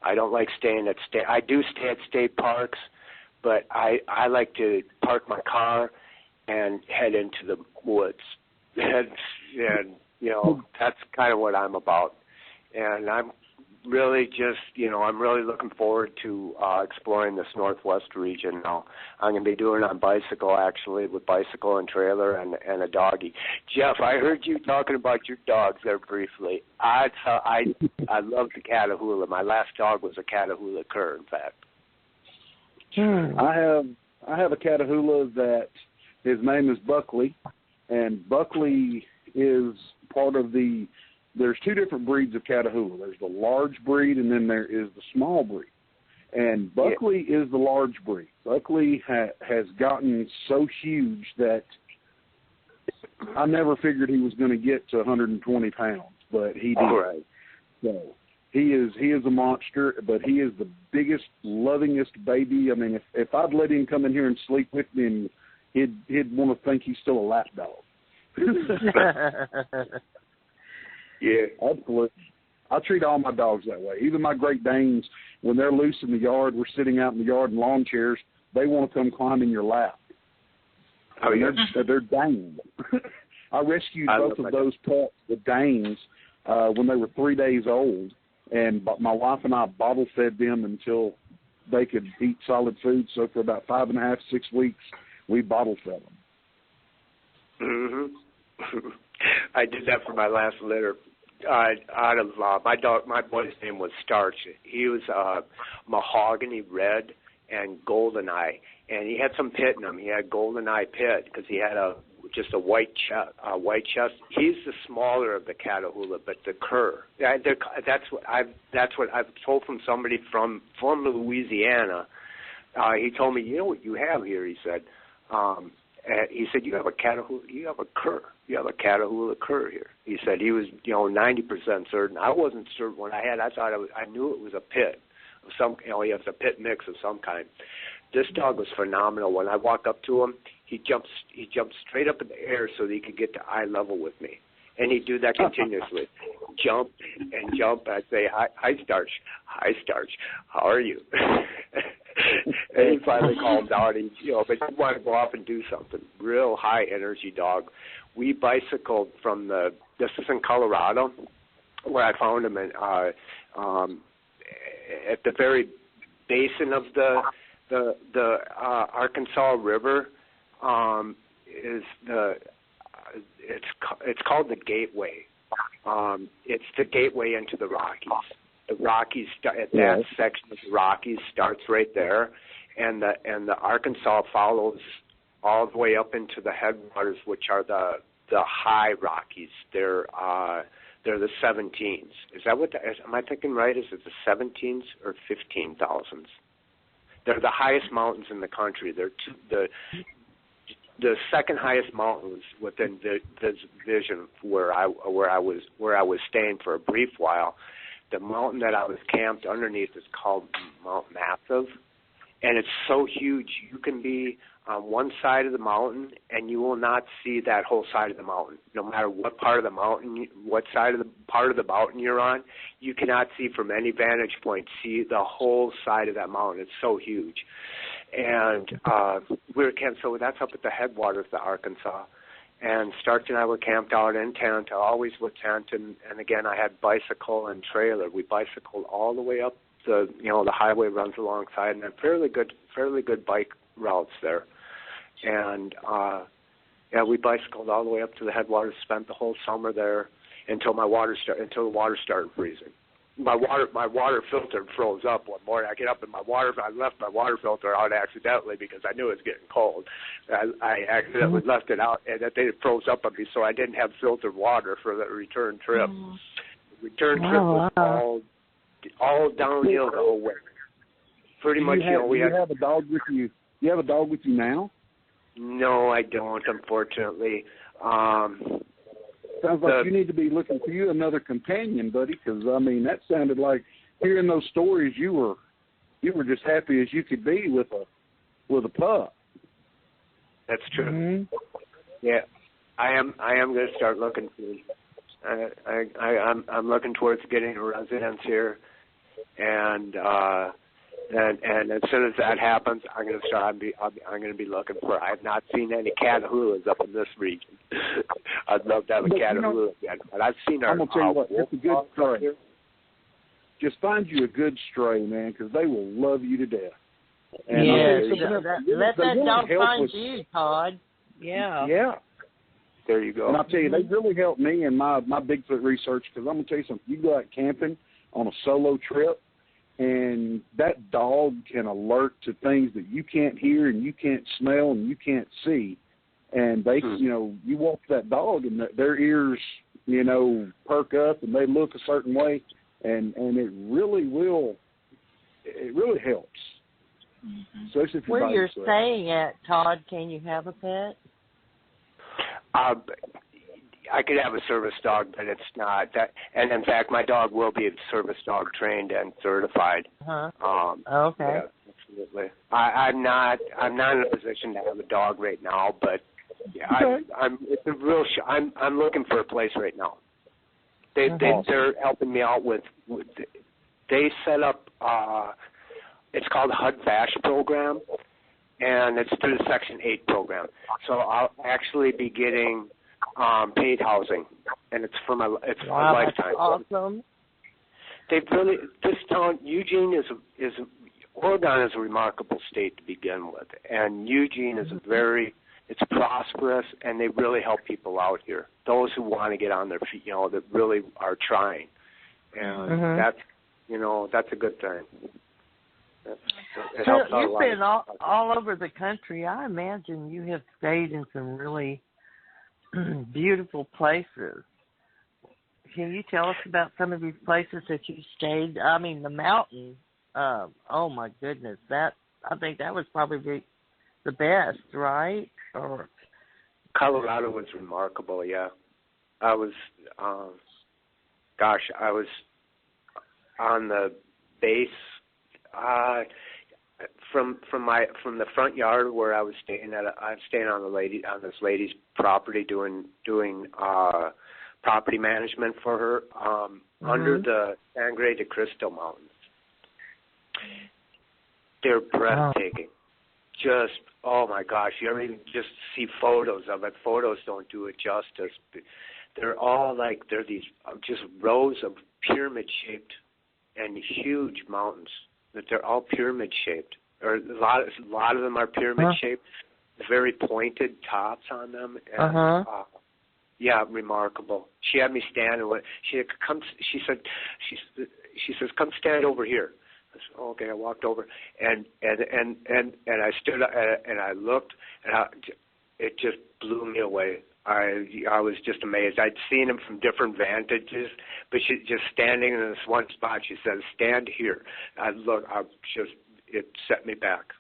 I don't like staying at state. I do stay at state parks, but I like to park my car and head into the woods. And that's kind of what I'm about. And I'm really I'm really looking forward to exploring this Northwest region now. I'm going to be doing it on bicycle, actually, with bicycle and trailer and a doggy. Jeff, I heard you talking about your dogs there briefly. I love the Catahoula. My last dog was a Catahoula cur, in fact. I have a Catahoula that his name is Buckley, and Buckley is part of there's two different breeds of Catahoula. There's the large breed, and then there is the small breed. And Buckley is the large breed. Buckley has gotten so huge that I never figured he was going to get to 120 pounds, but he did. Right. So he is a monster, but he is the biggest, lovingest baby. I mean, if I'd let him come in here and sleep with me, he'd want to think he's still a lap dog. Yeah, absolutely. I treat all my dogs that way. Even my Great Danes, when they're loose in the yard, we're sitting out in the yard in lawn chairs, they want to come climb in your lap. Oh, yeah. They're Danes. I rescued both of those pets, the Danes, when they were 3 days old, and my wife and I bottle fed them until they could eat solid food. So for about 5.5, 6 weeks, we bottle fed them. Mm-hmm. I did that for my last litter. Out of my boy's name was Starch. He was mahogany red and golden eye, and he had some pit in him. He had golden eye pit because he had just a white chest. He's the smaller of the Catahoula, but the cur. That's what I've told from somebody from Louisiana. He told me, what you have here, he said. And he said, you have a Catahoula cur here. He said he was, 90% certain. I wasn't certain when I thought I knew it was a pit of some, he has a pit mix of some kind. This dog was phenomenal. When I walk up to him, he jumps straight up in the air so that he could get to eye level with me. And he'd do that continuously. Jump and jump. I'd say, hi, Starch. Hi, Starch. How are you? And he finally calmed down. But he wanted to go off and do something. Real high energy dog. We bicycled from this is in Colorado, where I found him at the very basin of the Arkansas River. It's called the Gateway. It's the gateway into the Rockies. The Rockies that section of the Rockies starts right there, and the Arkansas follows all the way up into the headwaters, which are the high Rockies. They're the 17s. Is that am I thinking right? Is it the 17s or 15,000s? They're the highest mountains in the country. They're the second highest mountains within the vision where I was staying for a brief while. The mountain that I was camped underneath is called Mount Massive, and it's so huge you can be on one side of the mountain and you will not see that whole side of the mountain. No matter what part of the mountain, what side of the part of the mountain you're on, you cannot see from any vantage point, see the whole side of that mountain. It's so huge. And we were camped, so that's up at the headwaters of the Arkansas. And Starch and I were camped out in tent, always with tent, and again, I had bicycle and trailer. We bicycled all the way up the highway runs alongside, and fairly good bike routes there. And we bicycled all the way up to the headwaters, spent the whole summer there until the water started freezing. My water filter froze up one morning. I get up and I left my water filter out accidentally because I knew it was getting cold. I accidentally left it out, and that thing froze up on me, so I didn't have filtered water for the return trip. The return trip was all downhill the whole way. Pretty much, we have a dog with you. You have a dog with you now? No, I don't, unfortunately. Sounds like you need to be looking for you another companion, buddy, because, that sounded like, hearing those stories, you were just happy as you could be with a pup. That's true. Mm-hmm. Yeah, I am going to start looking for I'm looking towards getting a residence here, and as soon as that happens, I'm going to start. I'm going to be looking for. I've not seen any Catahoulas up in this region. I'd love to have a Catahoula again, but I've seen our. I'm going to tell you what. It's a good stray. Just find you a good stray, man, because they will love you to death. And let that dog find you, Todd. Yeah. Yeah. There you go. And I'll tell you, they really helped me in my Bigfoot research, because I'm going to tell you something. You go out camping on a solo trip, and that dog can alert to things that you can't hear and you can't smell and you can't see. And they, you walk that dog and their ears, perk up and they look a certain way, and it really helps. Mm-hmm. Especially if where you're staying at, Todd, can you have a pet? I could have a service dog, but it's not that. And in fact, my dog will be service dog trained and certified. Okay. Yeah, absolutely. I'm not in a position to have a dog right now, but yeah, I'm. It's a real. I'm looking for a place right now. They're helping me out with. They set up. It's called the HUD-VASH program, and it's through the Section 8 program. So I'll actually be getting paid housing, and it's for a lifetime. That's awesome. This town, Eugene Oregon is a remarkable state to begin with, and Eugene is it's prosperous, and they really help people out here. Those who want to get on their feet, that really are trying, and that's a good thing. So you've been all over the country. I imagine you have stayed in some really beautiful places. Can you tell us about some of these places that you stayed? I mean, the mountain. Oh my goodness, I think that was probably the best, right? Or Colorado was remarkable. Yeah, I was. I was on the base. From the front yard where I was staying I'm staying on this lady's property doing property management for her under the Sangre de Cristo Mountains. They're breathtaking. Just, oh my gosh, you ever even just see photos of it? Photos don't do it justice. They're all they're these just rows of pyramid-shaped and huge mountains. That they're all pyramid-shaped. Or a lot of them are pyramid-shaped, very pointed tops on them. And, yeah, remarkable. She had me stand, and she says, come stand over here. I said, oh, okay. I walked over, and I stood up, and I looked, and it just blew me away. I was just amazed. I'd seen him from different vantages, but she just standing in this one spot. She says, stand here. It set me back.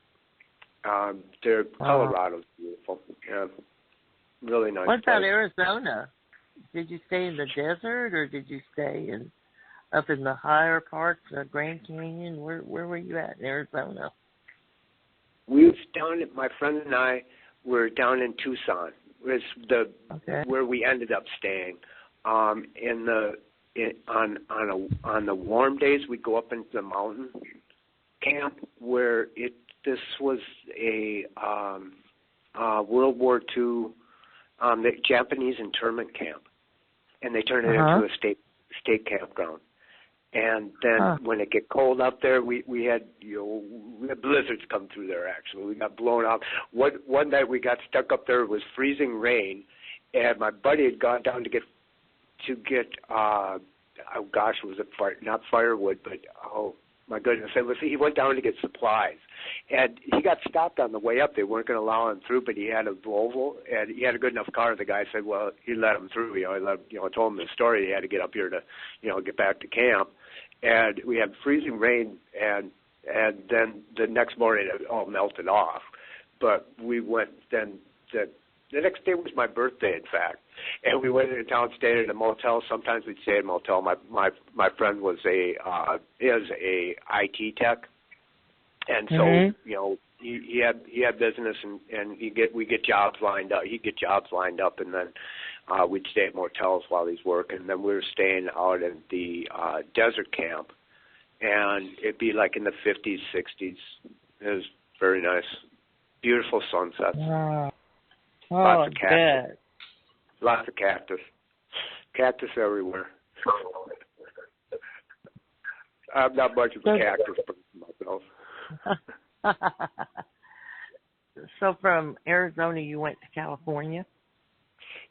Colorado's beautiful. Yeah, really nice. What about place. Arizona? Did you stay in the desert, or did you stay up in the higher parts of Grand Canyon? Where were you at in Arizona? We was down. My friend and I were down in Tucson. Was where we ended up staying. On the warm days, we go up into the mountain camp where this was a World War II the Japanese internment camp, and they turned it into a state campground. And then when it get cold out there, we had blizzards come through there. Actually, we got blown out. One night we got stuck up there. It was freezing rain, and my buddy had gone down to get oh gosh, was it not firewood, but oh my goodness, he went down to get supplies, and he got stopped on the way up. They weren't going to allow him through, but he had a Volvo, and he had a good enough car. The guy said, well, he let him through. I told him the story. He had to get up here to get back to camp. And we had freezing rain, and then the next morning it all melted off. But we went then. The next day was my birthday, in fact, and we went into town, stayed at a motel. Sometimes we'd stay at a motel. My friend was is a IT tech, and so he had business, and we get jobs lined up. He'd get jobs lined up, and then we'd stay at motels while he's working. And then we were staying out in the desert camp, and it'd be like in the 50s, 60s. It was very nice, beautiful sunsets. Wow. Lots of cactus. Lots of cactus. Cactus everywhere. I'm not much of a cactus person myself. So from Arizona, you went to California?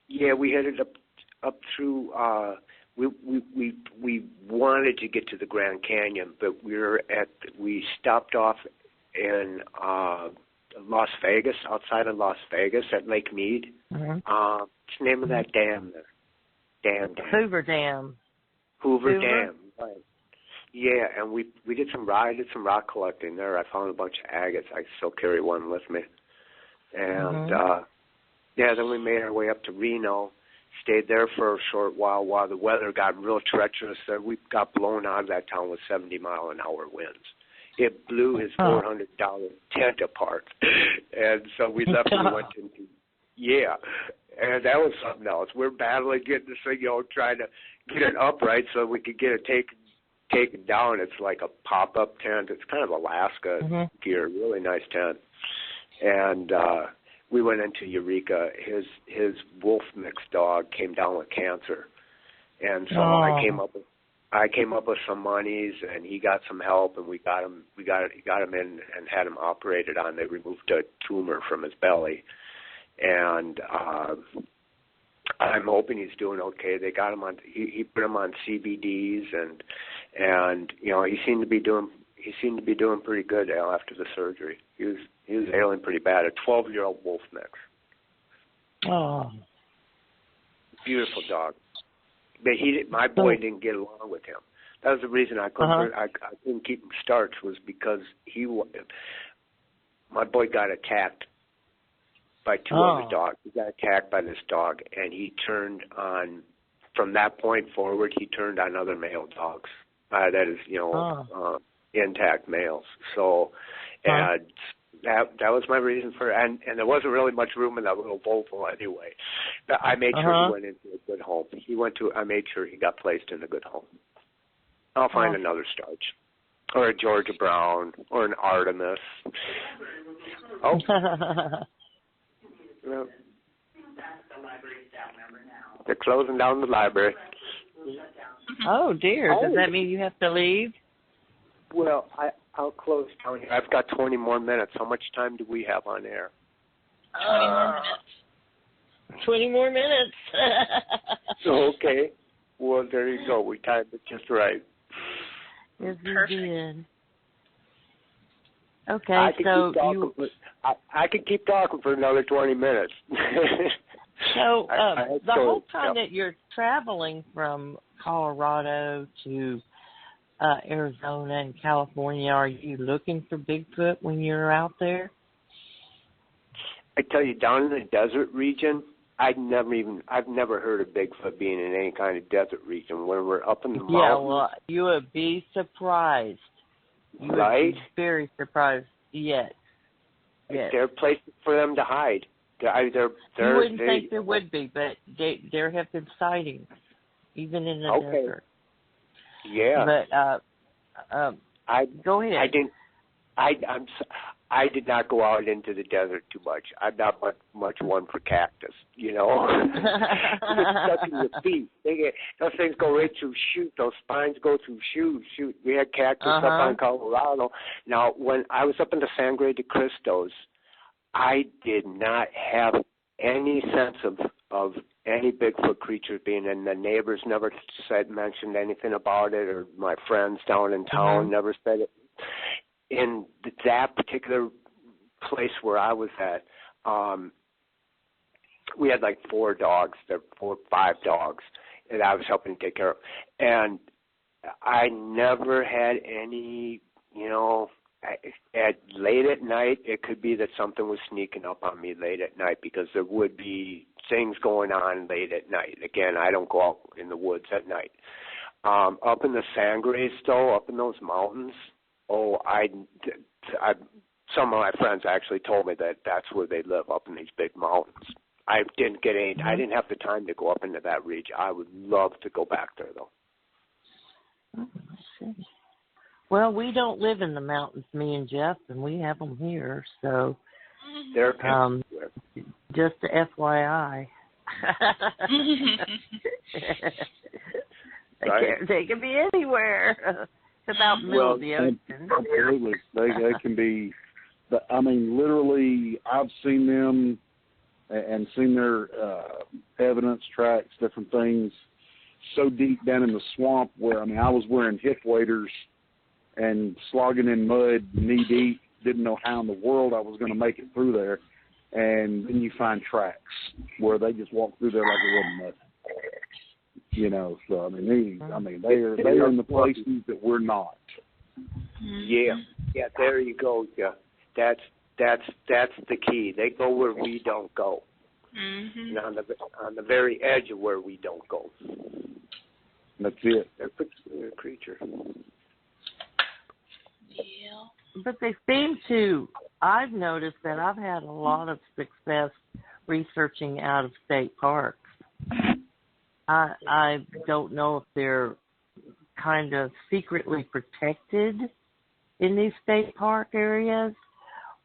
Yeah, we headed up through. We wanted to get to the Grand Canyon, but we stopped off in Las Vegas, outside of Las Vegas at Lake Mead. What's the name of that dam there? Hoover Dam. Hoover Dam, right. Yeah, and we did some rock collecting there. I found a bunch of agates. I still carry one with me. And then we made our way up to Reno, stayed there for a short while the weather got real treacherous there. We got blown out of that town with 70-mile-an-hour winds. It blew his $400 tent apart. And so we left and went into, and that was something else. We're battling getting this thing, trying to get it upright so we could get it taken down. It's like a pop-up tent. It's kind of Alaska gear, really nice tent. And we went into Eureka. His wolf mix dog came down with cancer. And so I came up with some monies, and he got some help, and we got him in and had him operated on. They removed a tumor from his belly, and I'm hoping he's doing okay. They got him on. He put him on CBDs, and he seemed to be doing pretty good after the surgery. He was ailing pretty bad. A 12-year-old wolf mix. Oh, beautiful dog. But my boy didn't get along with him. That was the reason I couldn't keep him starched, was because my boy got attacked by two other dogs. He got attacked by this dog, and he turned on, from that point forward, he turned on other male dogs. That is, intact males. So, and that was my reason for, and there wasn't really much room in that little Volvo anyway. I made sure he went into a good home. I made sure he got placed in a good home. I'll find another starch, or a Georgia Brown, or an Artemis. Oh. Well, they're closing down the library. Oh, dear. Does that mean you have to leave? Well, I'll close down here. I've got 20 more minutes. How much time do we have on air? 20 more minutes. 20 more minutes. Okay. Well, there you go. We timed it just right. Yes, we Perfect. did. Okay, I could keep talking for another 20 minutes. So the whole time that you're traveling from Colorado to Arizona and California, are you looking for Bigfoot when you're out there? I tell you, down in the desert region, I've never heard of Bigfoot being in any kind of desert region. When we're up in the mountains. Yeah, well, you would be surprised. You would be very surprised. Yes. There are places for them to hide. You wouldn't think there would be, but there have been sightings, even in the desert. Yeah. But go ahead. I did not go out into the desert too much. I'm not much one for cactus, you know. Stuck in your feet. Those things go right through shoot. Those spines go through shoot. We had cactus up on Colorado. Now, when I was up in the Sangre de Cristos, I did not have any sense of any Bigfoot creatures being in. The neighbors never mentioned anything about it, or my friends down in town never said it. In that particular place where I was at, we had like 4 or 5 dogs that I was helping take care of. And I never had any, late at night, it could be that something was sneaking up on me late at night, because there would be things going on late at night. Again, I don't go out in the woods at night. Up in the Sangres, though, up in those mountains, some of my friends actually told me that that's where they live, up in these big mountains. I didn't have the time to go up into that region. I would love to go back there, though. Oh, I see. Well, we don't live in the mountains, me and Jeff, and we have them here, so just a FYI. They can be anywhere. It's about middle of the ocean. Absolutely. They can be, I mean, literally, I've seen them and seen their evidence tracks, different things, so deep down in the swamp where, I was wearing hip waders and slogging in mud knee deep, didn't know how in the world I was going to make it through there. And then you find tracks where they just walk through there like it wasn't nothing. So they are in the places that we're not. Yeah, there you go. Yeah, that's the key. They go where we don't go, and on the very edge of where we don't go. That's it. They're a peculiar creature. Yeah. But they seem to. I've noticed that I've had a lot of success researching out of state parks. I don't know if they're kind of secretly protected in these state park areas,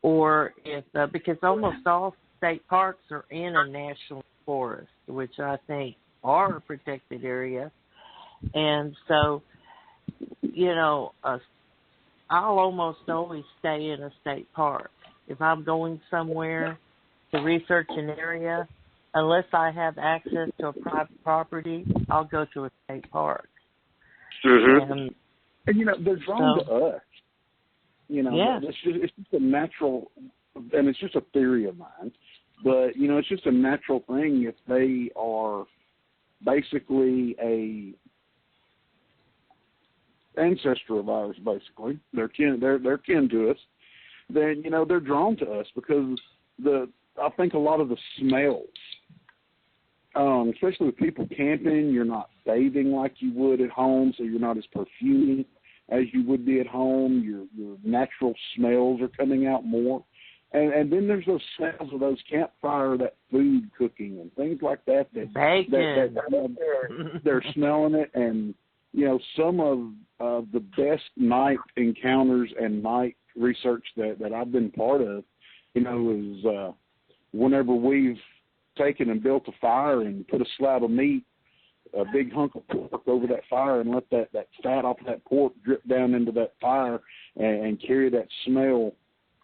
or if because almost all state parks are in a national forest, which I think are a protected area. And so, I'll almost always stay in a state park. If I'm going somewhere to research an area, unless I have access to a private property, I'll go to a state park. And they're drawn to us. It's just a natural, and it's just a theory of mine, but, it's just a natural thing if they are basically a ancestor of ours, basically. They're kin to us. Then, they're drawn to us because I think a lot of the smells, especially with people camping, you're not bathing like you would at home, so you're not as perfuming as you would be at home. Your natural smells are coming out more. And then there's those smells of those campfire, that food cooking and things like that. Bacon. They're smelling it. And, you know, some of the best night encounters and night research that I've been part of, you know, is whenever we've taken and built a fire and put a slab of meat, a big hunk of pork over that fire, and let that fat off of that pork drip down into that fire and carry that smell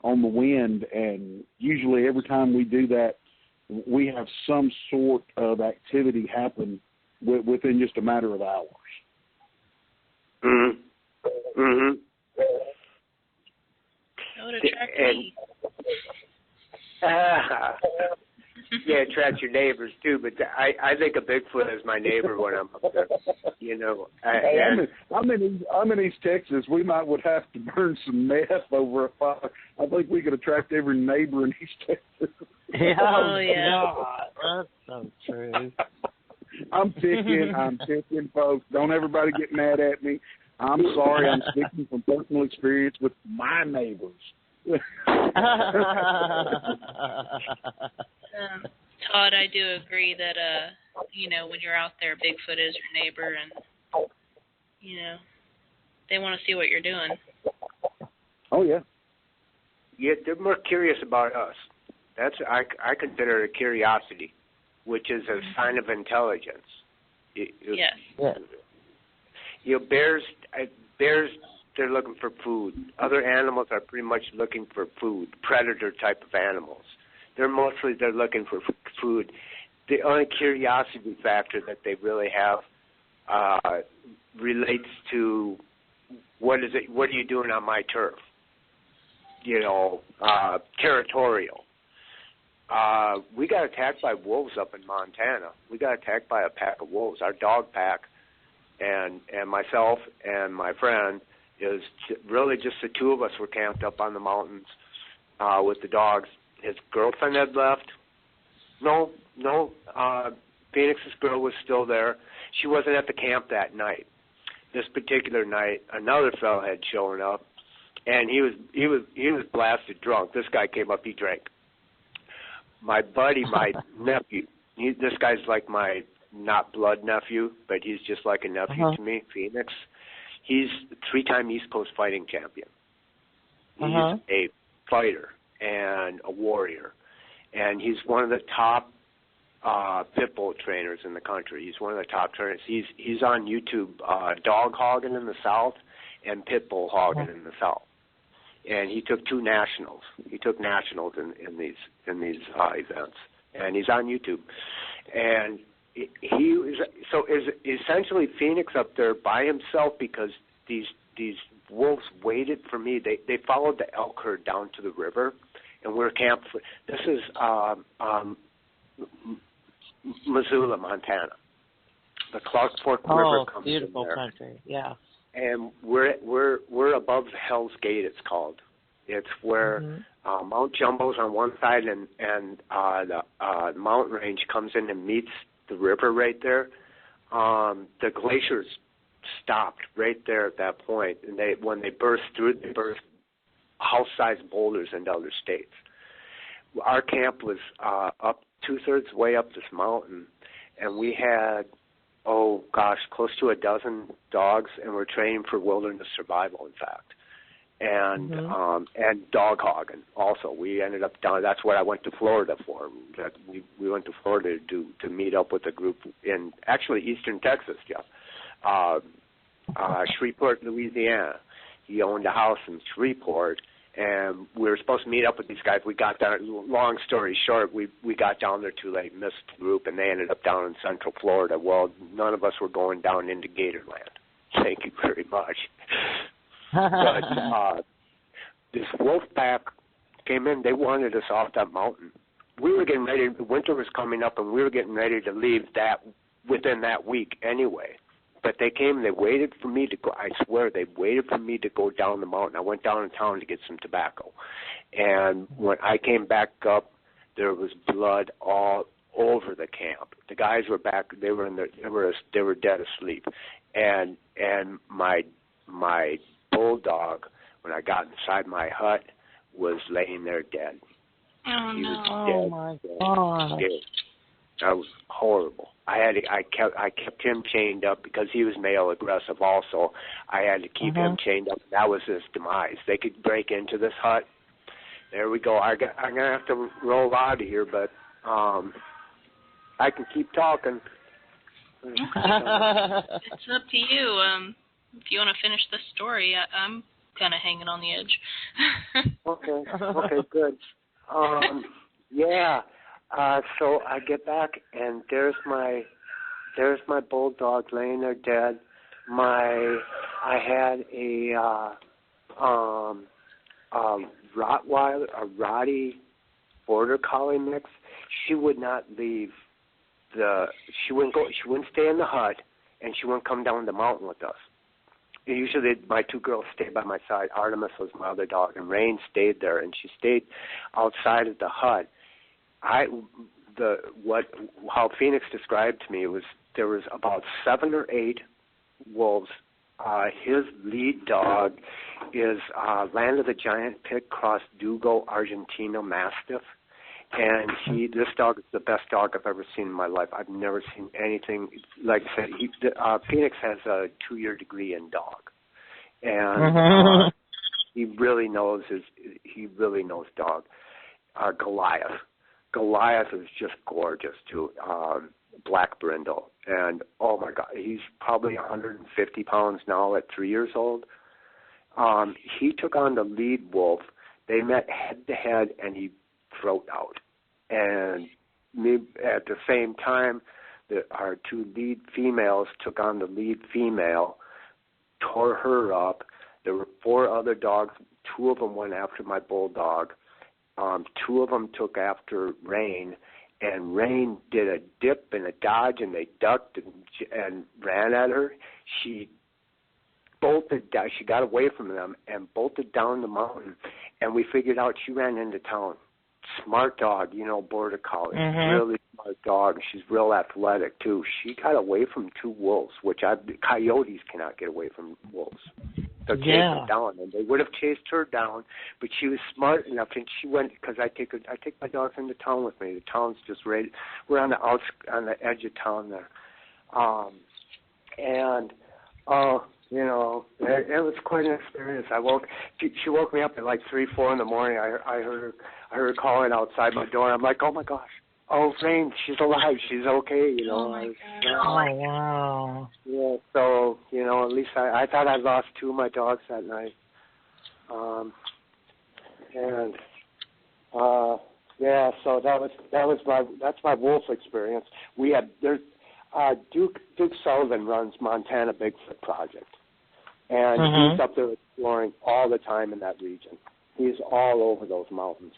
on the wind. And usually every time we do that, we have some sort of activity happen within just a matter of hours. Mm-hmm. Mm-hmm. That would attract me. Yeah, it attracts your neighbors too. But I think of Bigfoot as my neighbor when I'm up there. You know, I'm in East Texas. We would have to burn some meth over a fire. I think we could attract every neighbor in East Texas. Yeah, oh yeah, God, that's so true. I'm picking, folks. Don't everybody get mad at me. I'm sorry. I'm speaking from personal experience with my neighbors. Todd, I do agree that you know, when you're out there, Bigfoot is your neighbor, and you know, they want to see what you're doing. Oh yeah. Yeah, they're more curious about us. That's I consider it a curiosity, which is a sign of intelligence. Yes. You know, bears, they're looking for food. Other animals are pretty much looking for food, predator type of animals. They're looking for food. The only curiosity factor that they really have relates to what are you doing on my turf? You know, territorial. We got attacked by wolves up in Montana. We got attacked by a pack of wolves. Our dog pack, and myself and my friend, is really just the two of us were camped up on the mountains with the dogs. His girlfriend had left. No, Phoenix's girl was still there. She wasn't at the camp that night. This particular night, another fellow had shown up, and he was blasted drunk. This guy came up, he drank. My buddy, my nephew, this guy's like my not blood nephew, but he's just like a nephew to me, Phoenix. He's 3-time East Coast fighting champion. He's a fighter and a warrior, and he's one of the top pit bull trainers in the country. He's one of the top trainers. He's on YouTube, dog hogging in the South and pit bull hogging in the South. And he took 2 nationals. He took nationals in these events, and he's on YouTube. And he was is essentially Phoenix up there by himself because these wolves waited for me. They followed the elk herd down to the river, and we were camped. This is Missoula, Montana. The Clark Fork River comes beautiful in there. Country, yeah. And we're above Hell's Gate. It's called. It's where Mount Jumbo's on one side, and the mountain range comes in and meets the river right there. The glaciers stopped right there at that point, and when they burst through, they burst house-sized boulders into other states. Our camp was up 2/3 way up this mountain, and we had close to a dozen dogs, and we're training for wilderness survival, in fact, and dog hogging. Also, we ended up down. That's what I went to Florida for. That we went to Florida to meet up with a group in actually Eastern Texas, Jeff, Shreveport, Louisiana. He owned a house in Shreveport, and we were supposed to meet up with these guys. We got down. Long story short, we got down there too late, missed the group, and they ended up down in Central Florida. Well, none of us were going down into Gatorland. Thank you very much. But this wolf pack came in. They wanted us off that mountain. We were getting ready. Winter was coming up, and we were getting ready to leave within that week anyway. But they came, they waited for me to go. I swear, they waited for me to go down the mountain. I went down in town to get some tobacco. And when I came back up, there was blood all over the camp. The guys were back. They were dead asleep, and my bulldog, when I got inside my hut, was laying there dead. Oh he no! Was dead, Oh my God! That was horrible. I kept him chained up because he was male aggressive. Also, I had to keep him chained up. That was his demise. They could break into this hut. There we go. I'm gonna have to roll out of here, but I can keep talking. It's up to you. If you want to finish this story, I'm kind of hanging on the edge. Okay, good. Yeah. So I get back, and there's my bulldog laying there dead. I had a Rottweiler, a Rottie Border Collie mix. She would not leave she wouldn't stay in the hut, and she wouldn't come down the mountain with us. Usually my two girls stayed by my side. Artemis was my other dog, and Rain stayed there, and she stayed outside of the hut. How Phoenix described to me was there was about 7 or 8 wolves. His lead dog is Land of the Giant Pit Cross Dugo Argentino Mastiff. And this dog is the best dog I've ever seen in my life. I've never seen anything like I said. Phoenix has a 2-year degree in dog, and he really knows dog. Goliath is just gorgeous too. Black brindle, and oh my God, he's probably 150 pounds now at 3 years old. He took on the lead wolf. They met head to head, and he throat out. And at the same time, our 2 lead females took on the lead female, tore her up. There were 4 other dogs. 2 of them went after my bulldog. 2 of them took after Rain, and Rain did a dip and a dodge, and they ducked and ran at her. She bolted down. She got away from them and bolted down the mountain, and we figured out she ran into town. Smart dog, Border Collie. Really smart dog. She's real athletic, too. She got away from 2 wolves, which coyotes cannot get away from wolves. They'll chase them down, and they would have chased her down, but she was smart enough, and she went, because I take my dogs into town with me. The town's just right, we're on the edge of town there. It was quite an experience. She woke me up at like 3, 4 in the morning. I heard her calling outside my door. I'm like, oh my gosh, Rain, she's alive. She's okay. Oh my God. Oh wow. Yeah. So at least I thought I lost 2 of my dogs that night. So that's my wolf experience. Duke Sullivan runs Montana Bigfoot Project, and he's up there exploring all the time in that region. He's all over those mountains,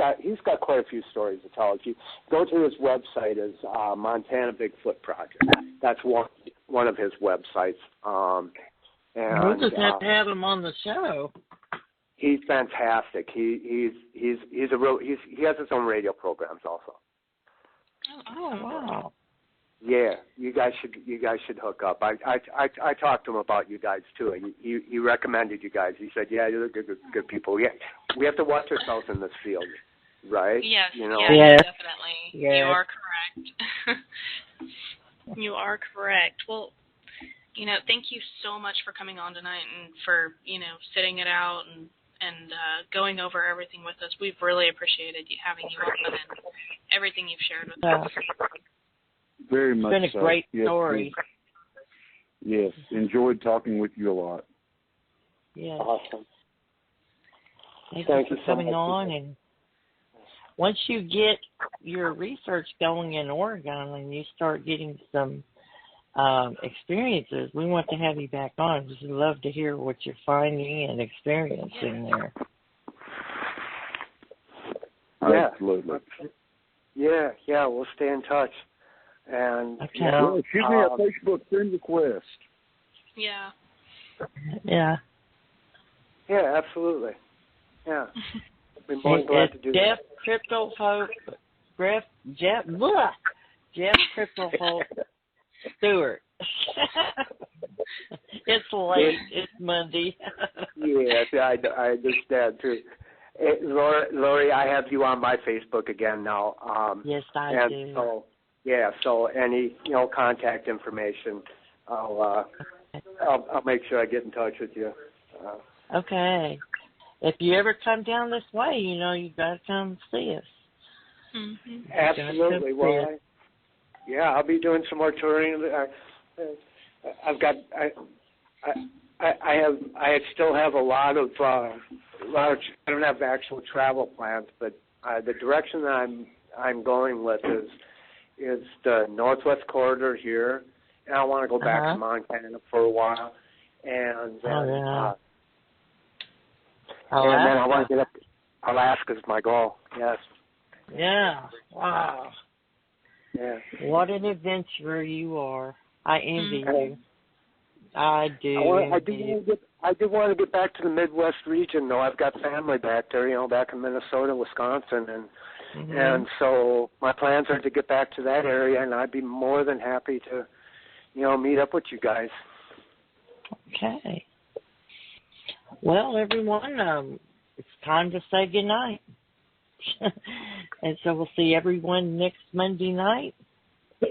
he's got quite a few stories to tell. If you go to his website, is Montana Bigfoot Project. That's one of his websites. We'll just have to have him on the show. He's fantastic. He has his own radio programs also. Oh wow. Yeah, you guys should hook up. I talked to him about you guys too. He recommended you guys. He said, yeah, you're good people. Yeah, we have to watch ourselves in this field, right? Yes, Yes. Definitely. Yes. You are correct. You are correct. Well, thank you so much for coming on tonight and for sitting it out and going over everything with us. We've really appreciated having you on and everything you've shared with us. Very much. It's been a great story. Yes, enjoyed talking with you a lot. Yes. Awesome. Thank you for coming on. And once you get your research going in Oregon and you start getting some experiences, we want to have you back on. We'd love to hear what you're finding and experiencing there. Yeah. Absolutely. Yeah, we'll stay in touch. And shoot me a Facebook friend request. Yeah. Yeah. Yeah, absolutely. Yeah. We're more than glad to do Jeff that. Jeff Triple Stewart. It's late. It's Monday. Yes, I understand too. Lori, I have you on my Facebook again now. Yes, I do. So any contact information, I'll make sure I get in touch with you. Okay. If you ever come down this way, you've got to come see us. Mm-hmm. Absolutely. Well, I'll be doing some more touring. I still have a lot of I don't have actual travel plans, but the direction that I'm going with is the Northwest Corridor here, and I want to go back to Montana for a while, and then and then I want to get up. Alaska's my goal. Yes. Yeah. Wow. Yeah. What an adventurer you are. I envy you. I do. I do want to get back to the Midwest region, though. I've got family back there, back in Minnesota, Wisconsin, and so my plans are to get back to that area, and I'd be more than happy to, meet up with you guys. Okay. Well, everyone, it's time to say goodnight. And so we'll see everyone next Monday night,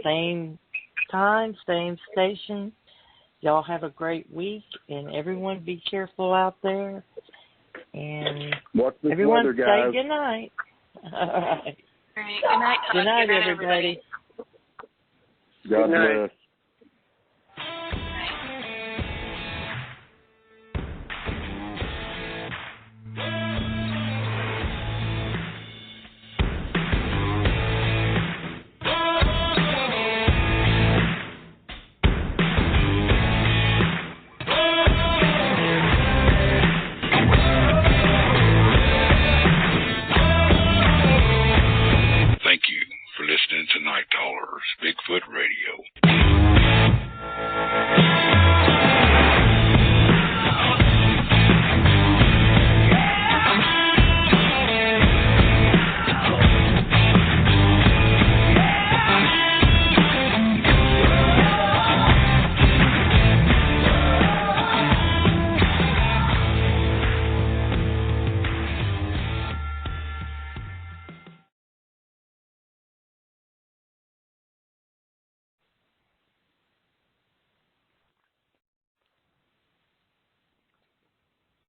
same time, same station. Y'all have a great week, and everyone be careful out there. And everyone weather, guys. say good night. All right. All right. Good night, Todd. Good night, everybody. God bless. Thank you for listening to Night Bigfoot Radio.